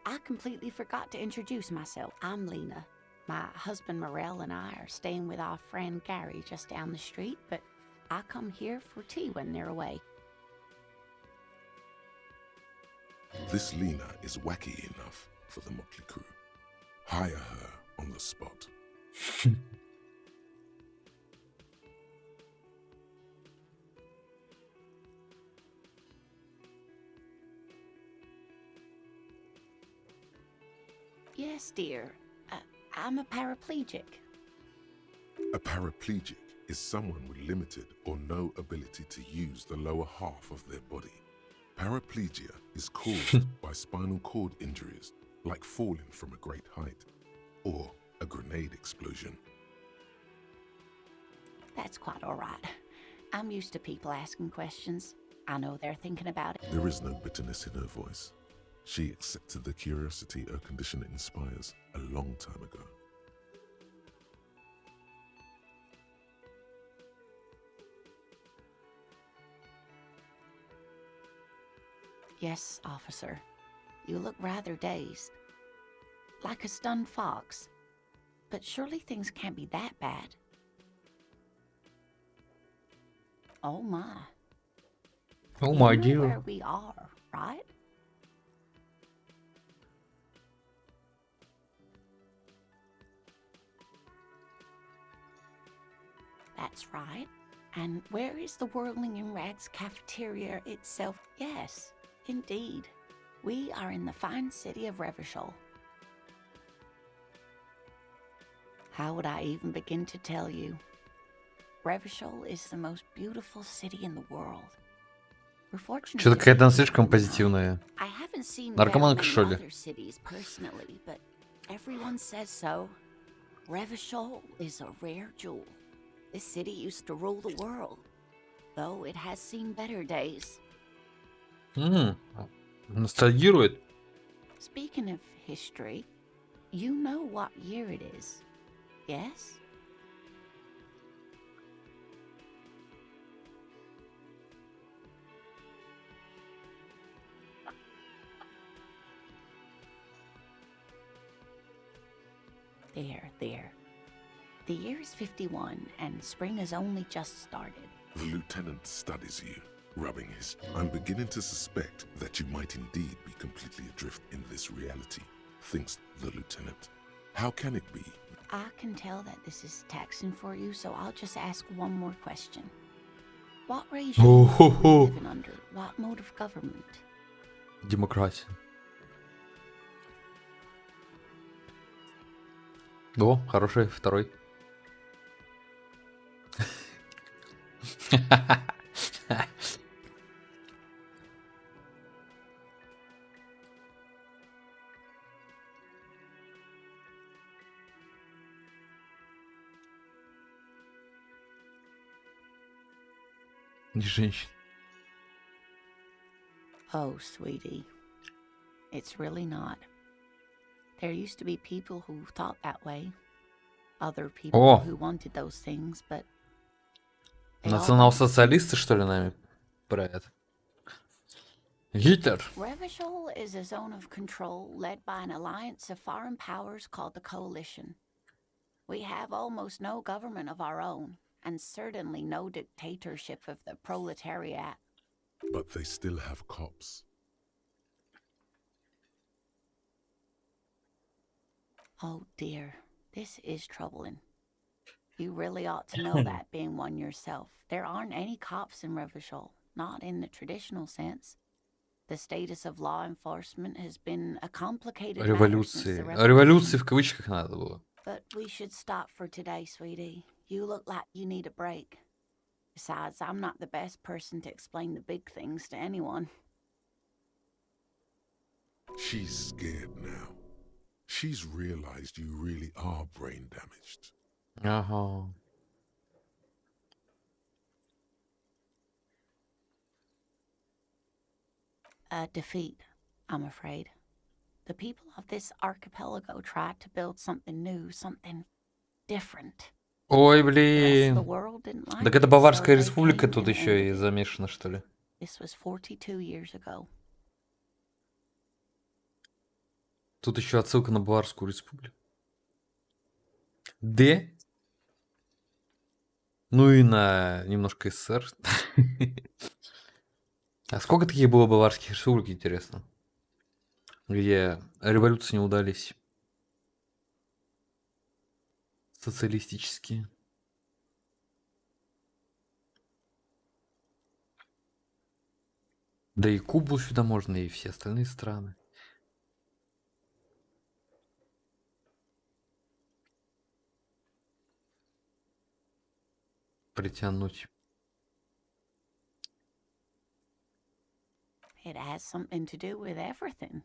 I completely forgot to introduce myself. I'm Lena. My husband Morel and I are staying with our friend Gary just down the street, but I come here for tea when they're away. This Lena is wacky enough for the motley crew. Hire her on the spot. Yes, dear. I'm a paraplegic. A paraplegic is someone with limited or no ability to use the lower half of their body. Paraplegia is caused by spinal cord injuries, like falling from a great height, or a grenade explosion. That's quite all right. I'm used to people asking questions. I know they're thinking about it. There is no bitterness in her voice. She accepted the curiosity her condition inspires a long time ago. Yes, officer. You look rather dazed. Like a stunned fox. But surely things can't be that bad. Oh my. Oh my You know dear. where we are, right? That's right. And where is the Whirling in Rags cafeteria itself? Yes, indeed. We are in the fine city of Revachol. How would I even begin to tell you? Revachol is the most beautiful city in the world. We're fortunate Что-то to какая-то be она here слишком now. позитивная. I haven't seen very Наркоманка, many что ли? other cities personally, but everyone says so. Revachol is a rare jewel. This city used to rule the world, though it has seen better days. Ностальгирует. Speaking of history, you know what year it is, yes? There. The year is 51, and spring has only just started. The lieutenant studies you, rubbing his... I'm beginning to suspect that you might indeed be completely adrift in this reality, thinks the lieutenant. How can it be? I can tell that this is taxing for you, so I'll just ask one more question. What regime are you living under? What mode of government? Демократия. О, хороший второй. Не женщин. Oh, sweetie. It's really not. There used to be people who thought that way. Other people who wanted those things, but... Национал-социалисты, что ли, нами правят? Гитлер. Revachol is a zone of control led by an alliance of foreign powers called the Coalition. We have almost no government of our own, and certainly no dictatorship of the proletariat. But they still have cops. Oh dear, this is troubling. You really ought to know that, being one yourself. There aren't any cops in Revachol, not in the traditional sense. The status of law enforcement has been a complicated matter since the revolution. Революции в кавычках надо было. But we should stop for today, sweetie. You look like you need a break. Besides, I'm not the best person to explain the big things to anyone. She's scared now. She's realized you really are brain damaged. Ага. A defeat, I'm afraid. The people of this archipelago tried to build something new, something different. Ой, блин. Так это Баварская республика тут еще и замешана, что ли? This was 42 years ago. Тут еще отсылка на Баварскую республику. Д. Ну и на немножко СССР. А сколько таких было баварских республик, интересно? Где революции не удались. Социалистические. Да и Кубу сюда можно, и все остальные страны. Притянуть. It has something to do with everything.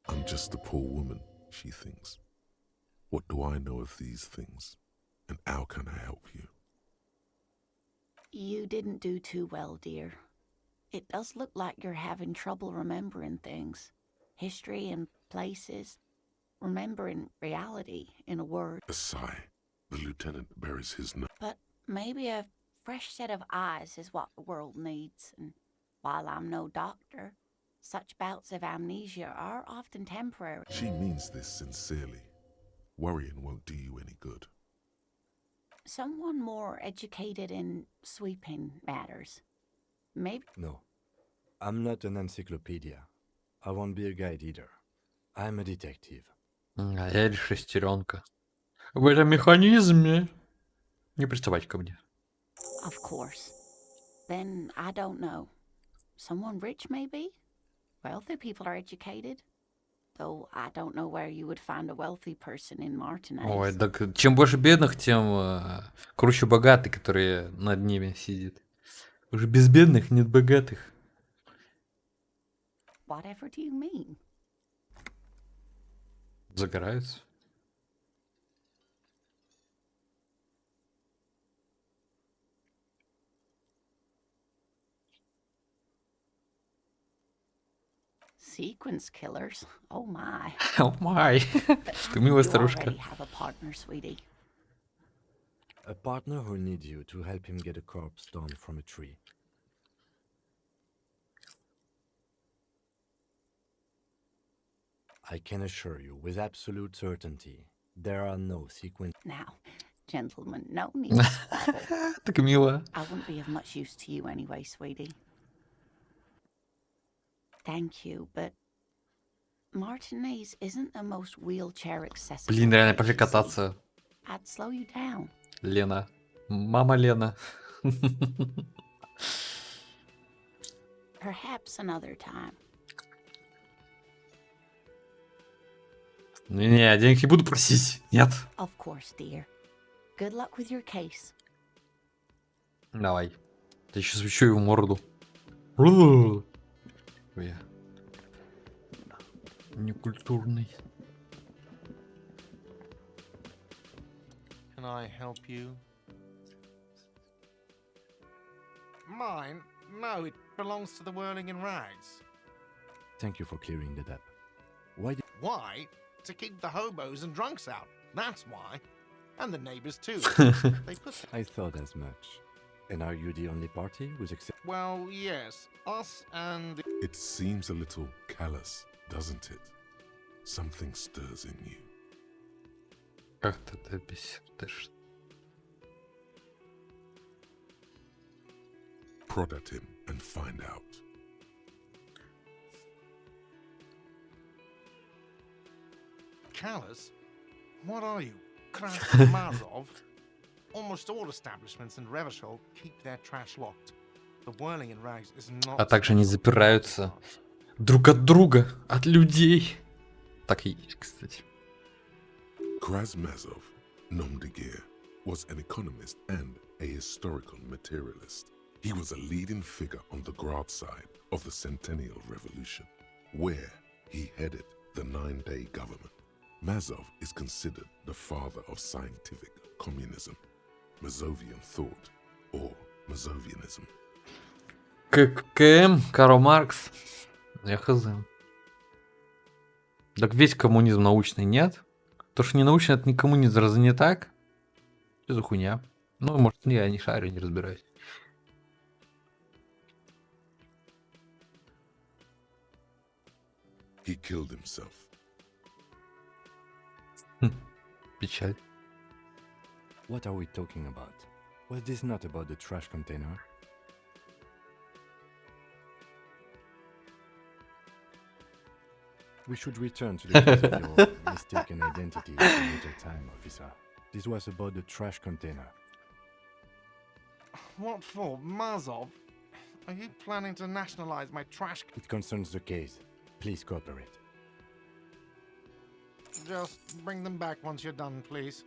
I'm just a poor woman, she thinks. What do I know of these things? And how can I help you? You didn't do too well, dear. It does look like you're having trouble remembering things. History and places. Remembering reality, in a word. A sigh. The lieutenant buries his nose. But maybe a fresh set of eyes is what the world needs. And while I'm no doctor, such bouts of amnesia are often temporary. She means this sincerely. Worrying won't do you any good. Someone more educated in sweeping matters. Maybe... No. I'm not an encyclopedia. I won't be a guide either. I'm a detective. А я лишь шестеренка. В этом механизме. Не приставать ко мне. Of course. Then I don't know. Someone rich, maybe? Wealthy people are educated. though I don't know where you would find a wealthy person in Martinez. Ой, так чем больше бедных, тем круче богатый, который над ними сидит. Уже без бедных нет богатых. Whatever do you mean? Загораются. Sequence killers? Oh my. Oh my. Ты милая You старушка. already have a partner, sweetie. A partner who'll need you to help him get a corpse down from a tree. I can assure you with absolute certainty, there are no sequence. Now, gentlemen, no need to squabble. Так мило. I wouldn't be of much use to you anyway, sweetie. Thank you, but Martinez isn't the most wheelchair accessible. Блин, реально, пошли кататься. I'd slow you down. Лена. Мама Лена. Perhaps another time. Не, денег не буду просить. Нет. Of course, dear. Good luck with your case. Давай. Я сейчас свечу его морду. Я некультурный. Can I help you? Mine? No, it belongs to the Whirling in Rags. Thank you for clearing that up. Why? To keep the hobos and drunks out. That's why. And the neighbors too. They put. I thought as much. And are you the only party who's accepted? Well, yes. Us and. It seems a little callous, doesn't it? Something stirs in you. Как-то это бессердечно. Prod at him and find out. Callous? What are you? Krasmazov? Almost all establishments in Revachol keep their trash locked. The Whirling in Rags is not. А также они запираются друг от друга, от людей. Так и есть, кстати. Krasmazov, nom de guerre, was an economist and a historical materialist. He was a leading figure on the Grad side of the Centennial Revolution, where he headed the 9-day government. Mazov is considered the father of scientific communism, Mazovian thought, or Mazovianism. ККМ, Карл Маркс. Я хз. Так весь коммунизм научный, нет? То, что не научный, это не коммунизм, разве не так? Что за хуйня? Ну, может, я не шарю, не разбираюсь. He killed himself. Печаль. What are we talking about? Was this not about the trash container? We should return to the case of your mistaken identity at a later time, officer. This was about the trash container. What for? Mazov? Are you planning to nationalize my trash? It concerns the case. Please cooperate. Just bring them back once you're done, please.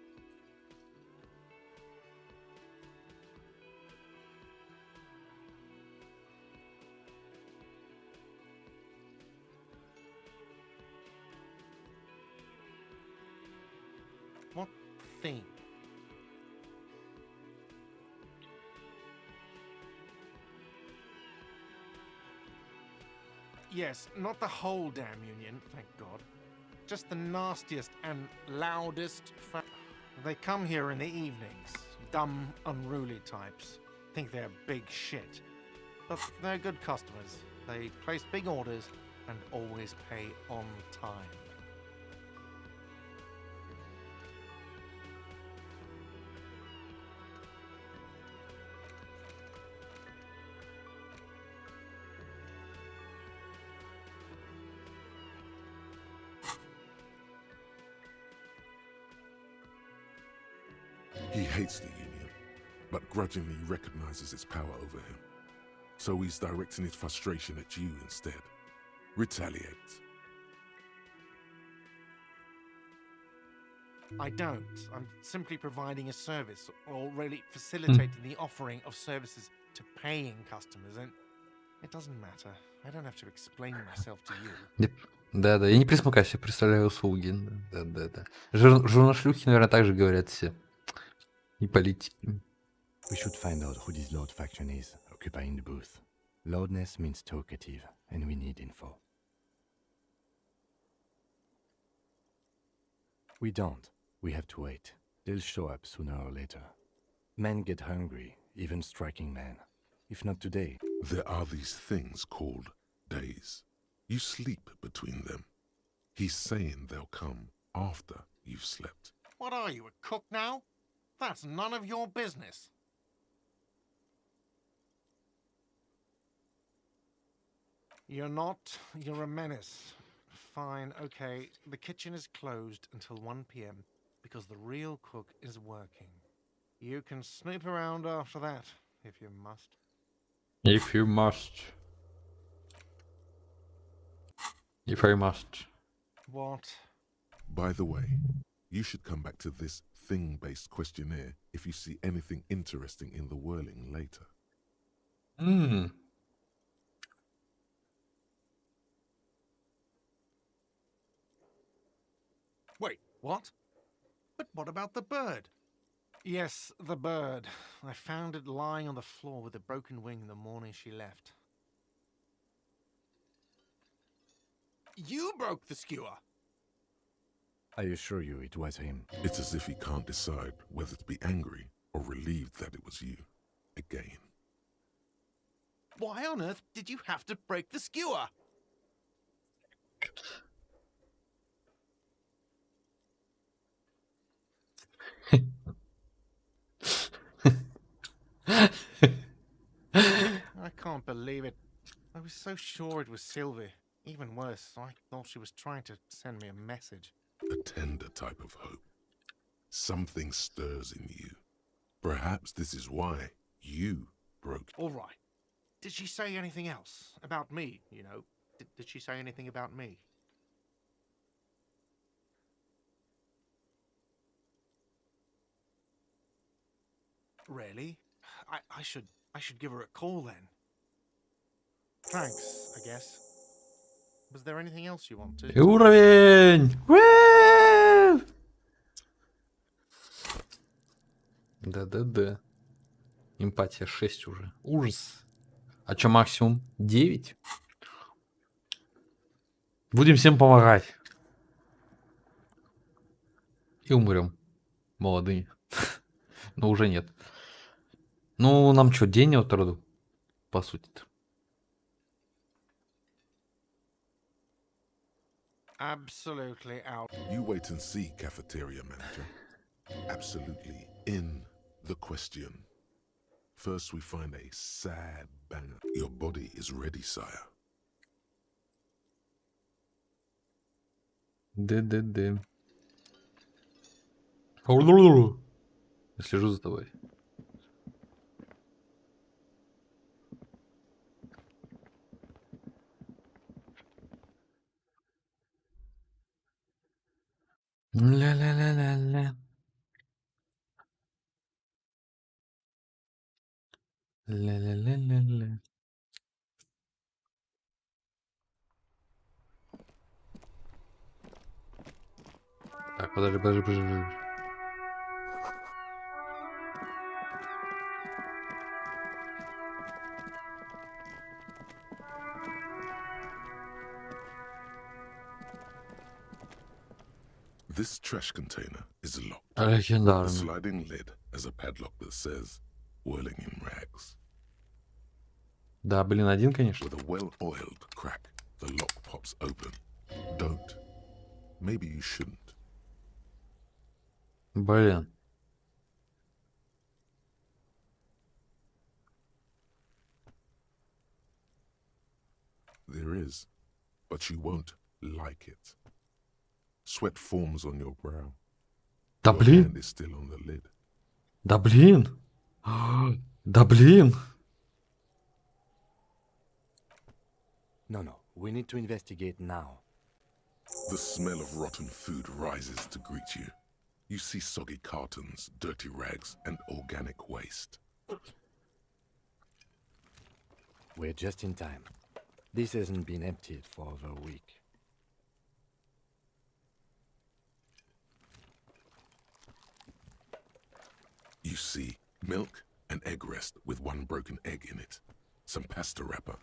What theme? Yes, not the whole damn union, thank God. Just the nastiest and loudest They come here in the evenings. Dumb, unruly types. Think they're big shit. But they're good customers. They place big orders and always pay on time. He hates the Union, but grudgingly recognizes its power over him. So he's directing his frustration at you instead. Retaliate. I don't. I'm simply providing a service, or really facilitating the offering of services to paying customers, and it doesn't matter. I don't have to explain myself to you. Да-да, я не присмыкаюсь, я представляю услуги. Да-да-да. Журношлюхи, наверное, так же говорят все. И политики. We should find out who this Lord faction is, occupying the booth. Loudness means talkative, and we need info. We don't. We have to wait. They'll show up sooner or later. Men get hungry, even striking men. If not today. There are these things called days. You sleep between them. He's saying they'll come after you've slept. What are you, a cook now? That's none of your business. You're not. You're a menace. Fine, okay. The kitchen is closed until 1 p.m. because the real cook is working. You can snoop around after that, if you must. If you must. If I must. What? By the way, you should come back to this thing-based questionnaire if you see anything interesting in the whirling later. Hmm. Wait, what? But what about the bird? Yes, the bird. I found it lying on the floor with a broken wing the morning she left. You broke the skewer! I assure you it was him. It's as if he can't decide whether to be angry or relieved that it was you. Again. Why on earth did you have to break the skewer? I can't believe it. I was so sure it was Sylvie. Even worse, I thought she was trying to send me a message. A tender type of hope. Something stirs in you. Perhaps this is why you broke. All right. Did she say anything else? About me, you know? Did she say anything about me? Really? I should give her a call then. Thanks, I guess. Was there anything else you wanted? Уровень! Да-да-да. Эмпатия 6 уже. Ужас. А чё максимум? 9? Будем всем помогать. И умрем. Молодыми. Но уже нет. Ну, нам что, день от роду? По сути-то. Absolutely out. You wait and see, cafeteria manager. Absolutely in the question. First we find a sad banger. Your body is ready, sire. Да-да-да. Я слежу за тобой. Ля-ля-ля-ля-ля. Ля-ля-ля-ля-ля. Так, подожди. This trash container is locked. Легендарно. The sliding lid has a padlock that says "Whirling in rags." Да, блин, один, конечно. With a well-oiled crack, the lock pops open. Don't. Maybe you shouldn't. Блин. There is, but you won't like it. Sweat forms on your brow. Да Your блин. hand is still on the lid. Да блин. Да блин. No, we need to investigate now. The smell of rotten food rises to greet you. You see soggy cartons, dirty rags, and organic waste. We're just in time. This hasn't been emptied for over a week. You see milk and egg rest with one broken egg in it. Some pasta wrapper.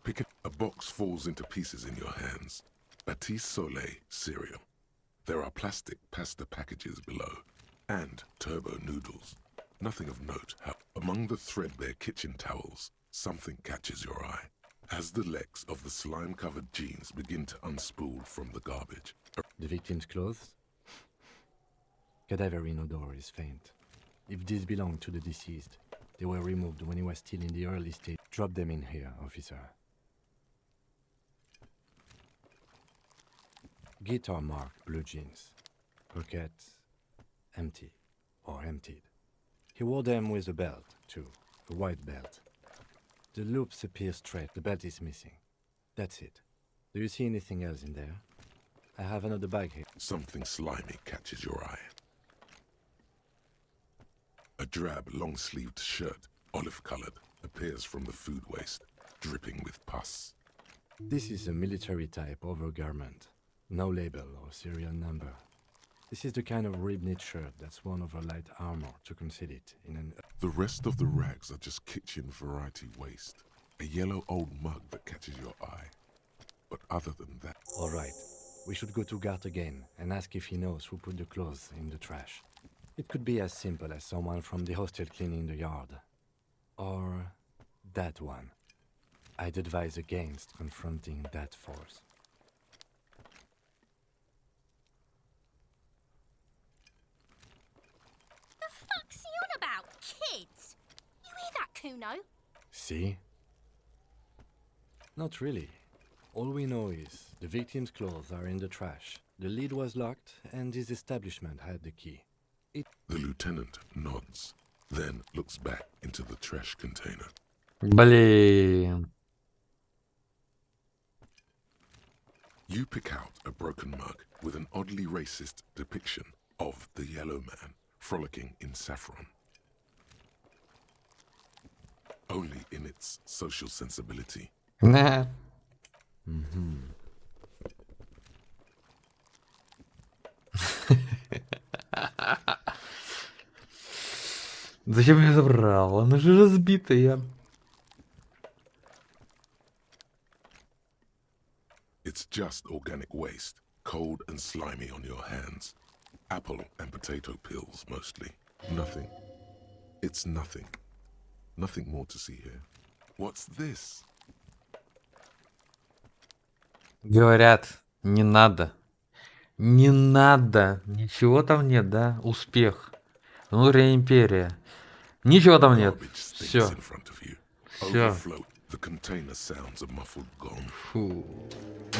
Pick it. A box falls into pieces in your hands. Batiste Soleil cereal. There are plastic pasta packages below. And turbo noodles. Nothing of note. Among the threadbare kitchen towels, something catches your eye. As the legs of the slime-covered jeans begin to unspool from the garbage. The victim's clothes? Cadaverine odor is faint. If these belong to the deceased, they were removed when he was still in the early stage. Drop them in here, officer. Guitar marked blue jeans. Pockets empty or emptied. He wore them with a belt, too. A white belt. The loops appear straight. The belt is missing. That's it. Do you see anything else in there? I have another bag here. Something slimy catches your eye. A drab, long-sleeved shirt, olive-colored, appears from the food waste, dripping with pus. This is a military-type overgarment. No label or serial number. This is the kind of rib-knit shirt that's worn over light armor to conceal it in an... The rest of the rags are just kitchen variety waste. A yellow old mug that catches your eye. But other than that... All right. We should go to Gart again and ask if he knows who put the clothes in the trash. It could be as simple as someone from the hostel cleaning the yard. Or that one. I'd advise against confronting that force. What's he on about? Kids? You hear that, Kuno? See? Not really. All we know is the victim's clothes are in the trash. The lid was locked and his establishment had the key. The lieutenant nods, then looks back into the trash container. Блин. You pick out a broken mug with an oddly racist depiction of the yellow man frolicking in saffron. Only in its social sensibility. Nah. Зачем я забрал? Она же разбитая. It's just organic waste, cold and slimy on your hands. Apple and potato peels, mostly. Nothing. It's nothing. Nothing more to see here. What's this? Говорят, не надо. Не надо. Ничего там нет, да? Успех. Внутренняя империя. Ничего там нет. Все. Все. Фу.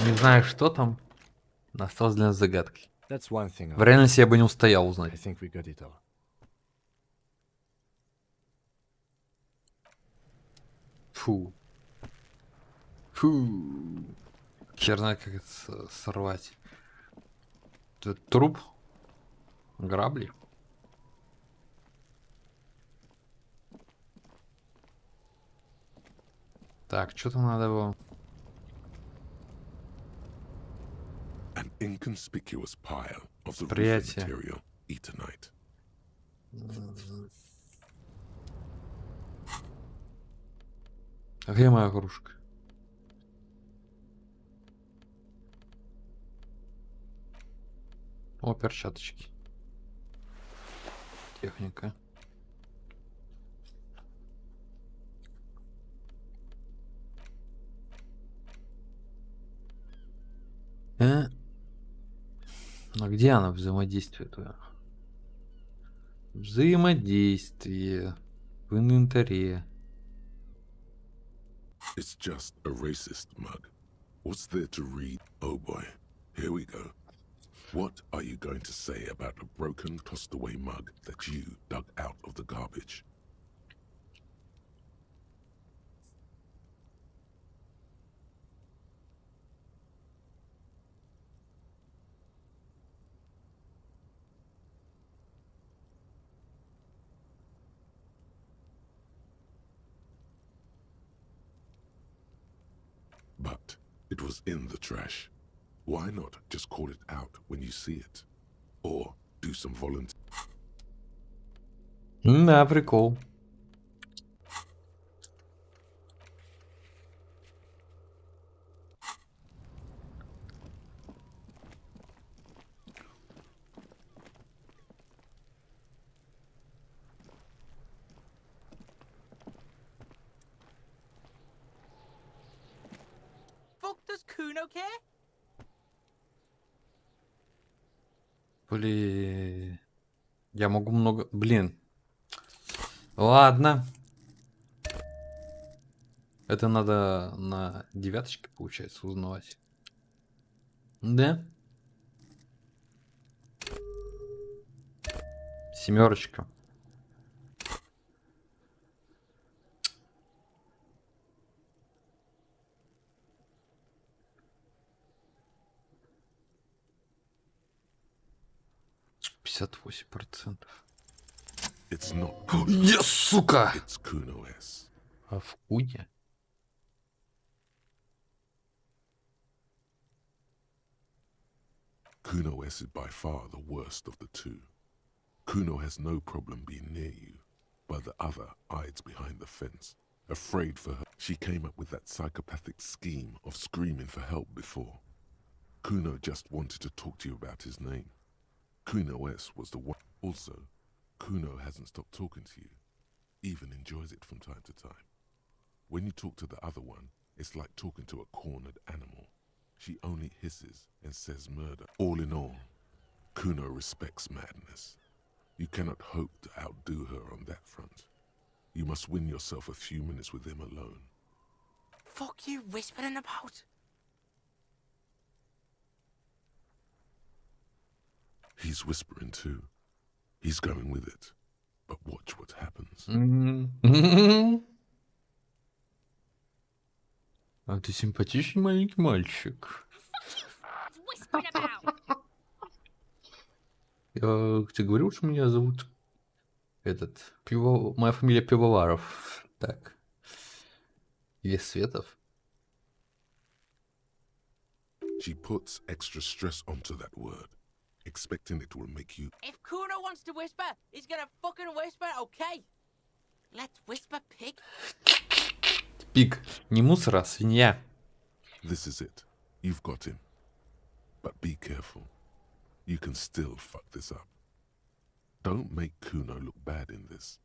Не знаю, что там. Осталось для нас загадкой. В реальности я бы не устоял узнать. Фу. Фу. Хер знает, как это сорвать. Это труп. Грабли. Так, что там надо было? An inconspicuous pile of the roofing material eternite. А где моя кружка? О, перчаточки. Техника. А где она, взаимодействие твое? Взаимодействие в инвентаре. It's just a racist mug. What's there to read? Oh boy, here we go. What are you going to say about a broken, tossed away mug that you dug out of the garbage? It was in the trash. Why not just call it out when you see it? Or do some volunteer. Да, прикол. Fuck does Kuno care? Блин. Я могу много... Блин. Ладно. Это надо на 9, получается, узнавать. Да? 7. 58%. It's not. Yes, сука! It's Kuno S. А в хуе? Kuno S is by far the worst of the two. Kuno has no problem being near you, but the other hides behind the fence, afraid for her. She came up with that psychopathic scheme of screaming for help before. Kuno just wanted to talk to you about his name. Kuno S was the one. Also, Kuno hasn't stopped talking to you, even enjoys it from time to time. When you talk to the other one, it's like talking to a cornered animal. She only hisses and says murder. All in all, Kuno respects madness. You cannot hope to outdo her on that front. You must win yourself a few minutes with him alone. Fuck you whispering about? He's whispering too. He's going with it. But watch what happens. А ты симпатичный маленький мальчик. Я тебе говорил, что меня зовут моя фамилия Пивоваров. Так. Или Светов. She puts extra stress onto that word, expecting it will make you. If Kuno wants to whisper, he's gonna fucking whisper, okay? Let's whisper, pig. Пиг. Не мусор, а свинья. This is it. You've got him. But be careful. You can still fuck this up. Don't make Kuno look bad in this.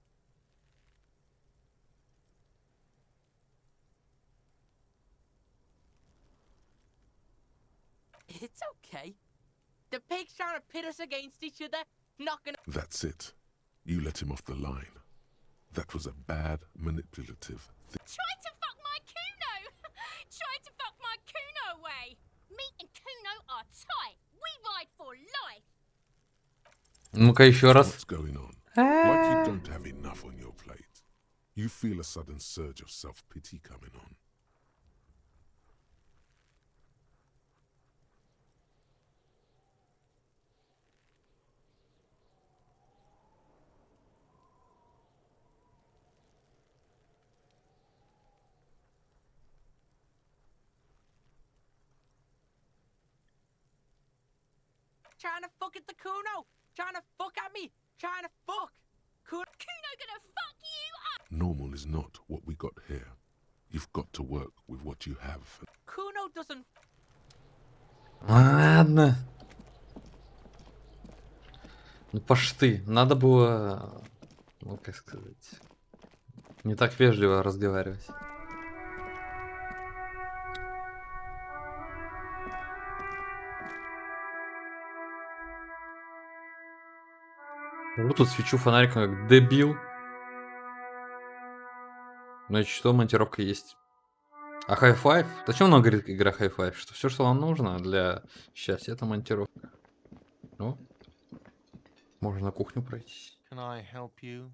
It's okay. The pig's trying to pit us against each other, not gonna. That's it. You let him off the line. That was a bad, manipulative thing. Try to fuck my Kuno! Try to fuck my Kuno away! Me and Kuno are tight. We ride for life. Ну-ка еще раз. What's going on? Like you don't have enough on your plate. You feel a sudden surge of self-pity coming on. Trying to fuck at the Kuno! Trying to fuck at me! Trying to fuck! Kuno gonna fuck you up! Normal is not what we got here. You've got to work with what you have. Kuno doesn't. Ладно. Ну пошты. Надо было, ну как сказать, не так вежливо разговаривать. Вот тут свечу фонариком как дебил. Значит, что монтировка есть. А хай-файв? Зачем нам говорит игра хай-файв? Что все, что вам нужно для счастья, это монтировка. Ну, можно на кухню пройтись. Can I help you?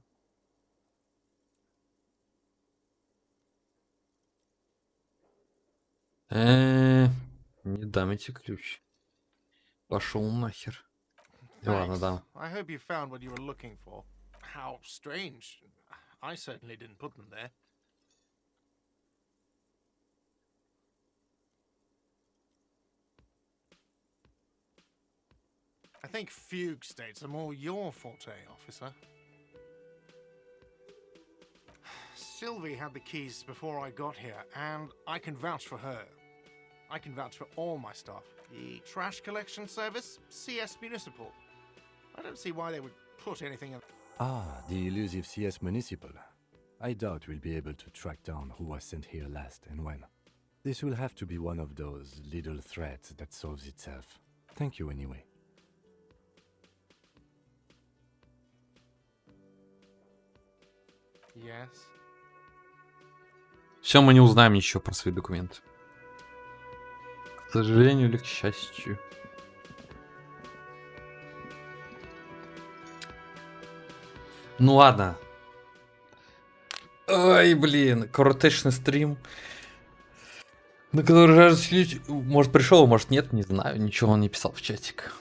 Не дам эти ключи. Пошел нахер. Ладно, дам. I hope you found what you were looking for. How strange. I certainly didn't put them there. I think fugue states are more your forte, officer. Sylvie had the keys before I got here, and I can vouch for her. I can vouch for all my staff. The trash collection service, CS Municipal. I don't see why they would put anything in... Ah, the elusive CS Municipal. I doubt we'll be able to track down who was sent here last and when. This will have to be one of those little threats that solves itself. Thank you anyway. Yes. Все, мы не узнаем ничего про свои документы. К сожалению или к счастью. Ну ладно. Ой, блин, коротечный стрим. На который жажду следить. Может пришел, может нет, не знаю. Ничего он не писал в чатик.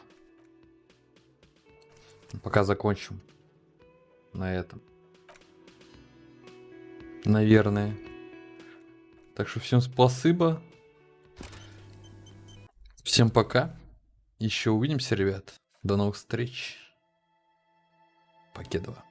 Пока закончим. На этом. Наверное. Так что всем спасибо. Всем пока. Еще увидимся, ребят. До новых встреч. Покедова.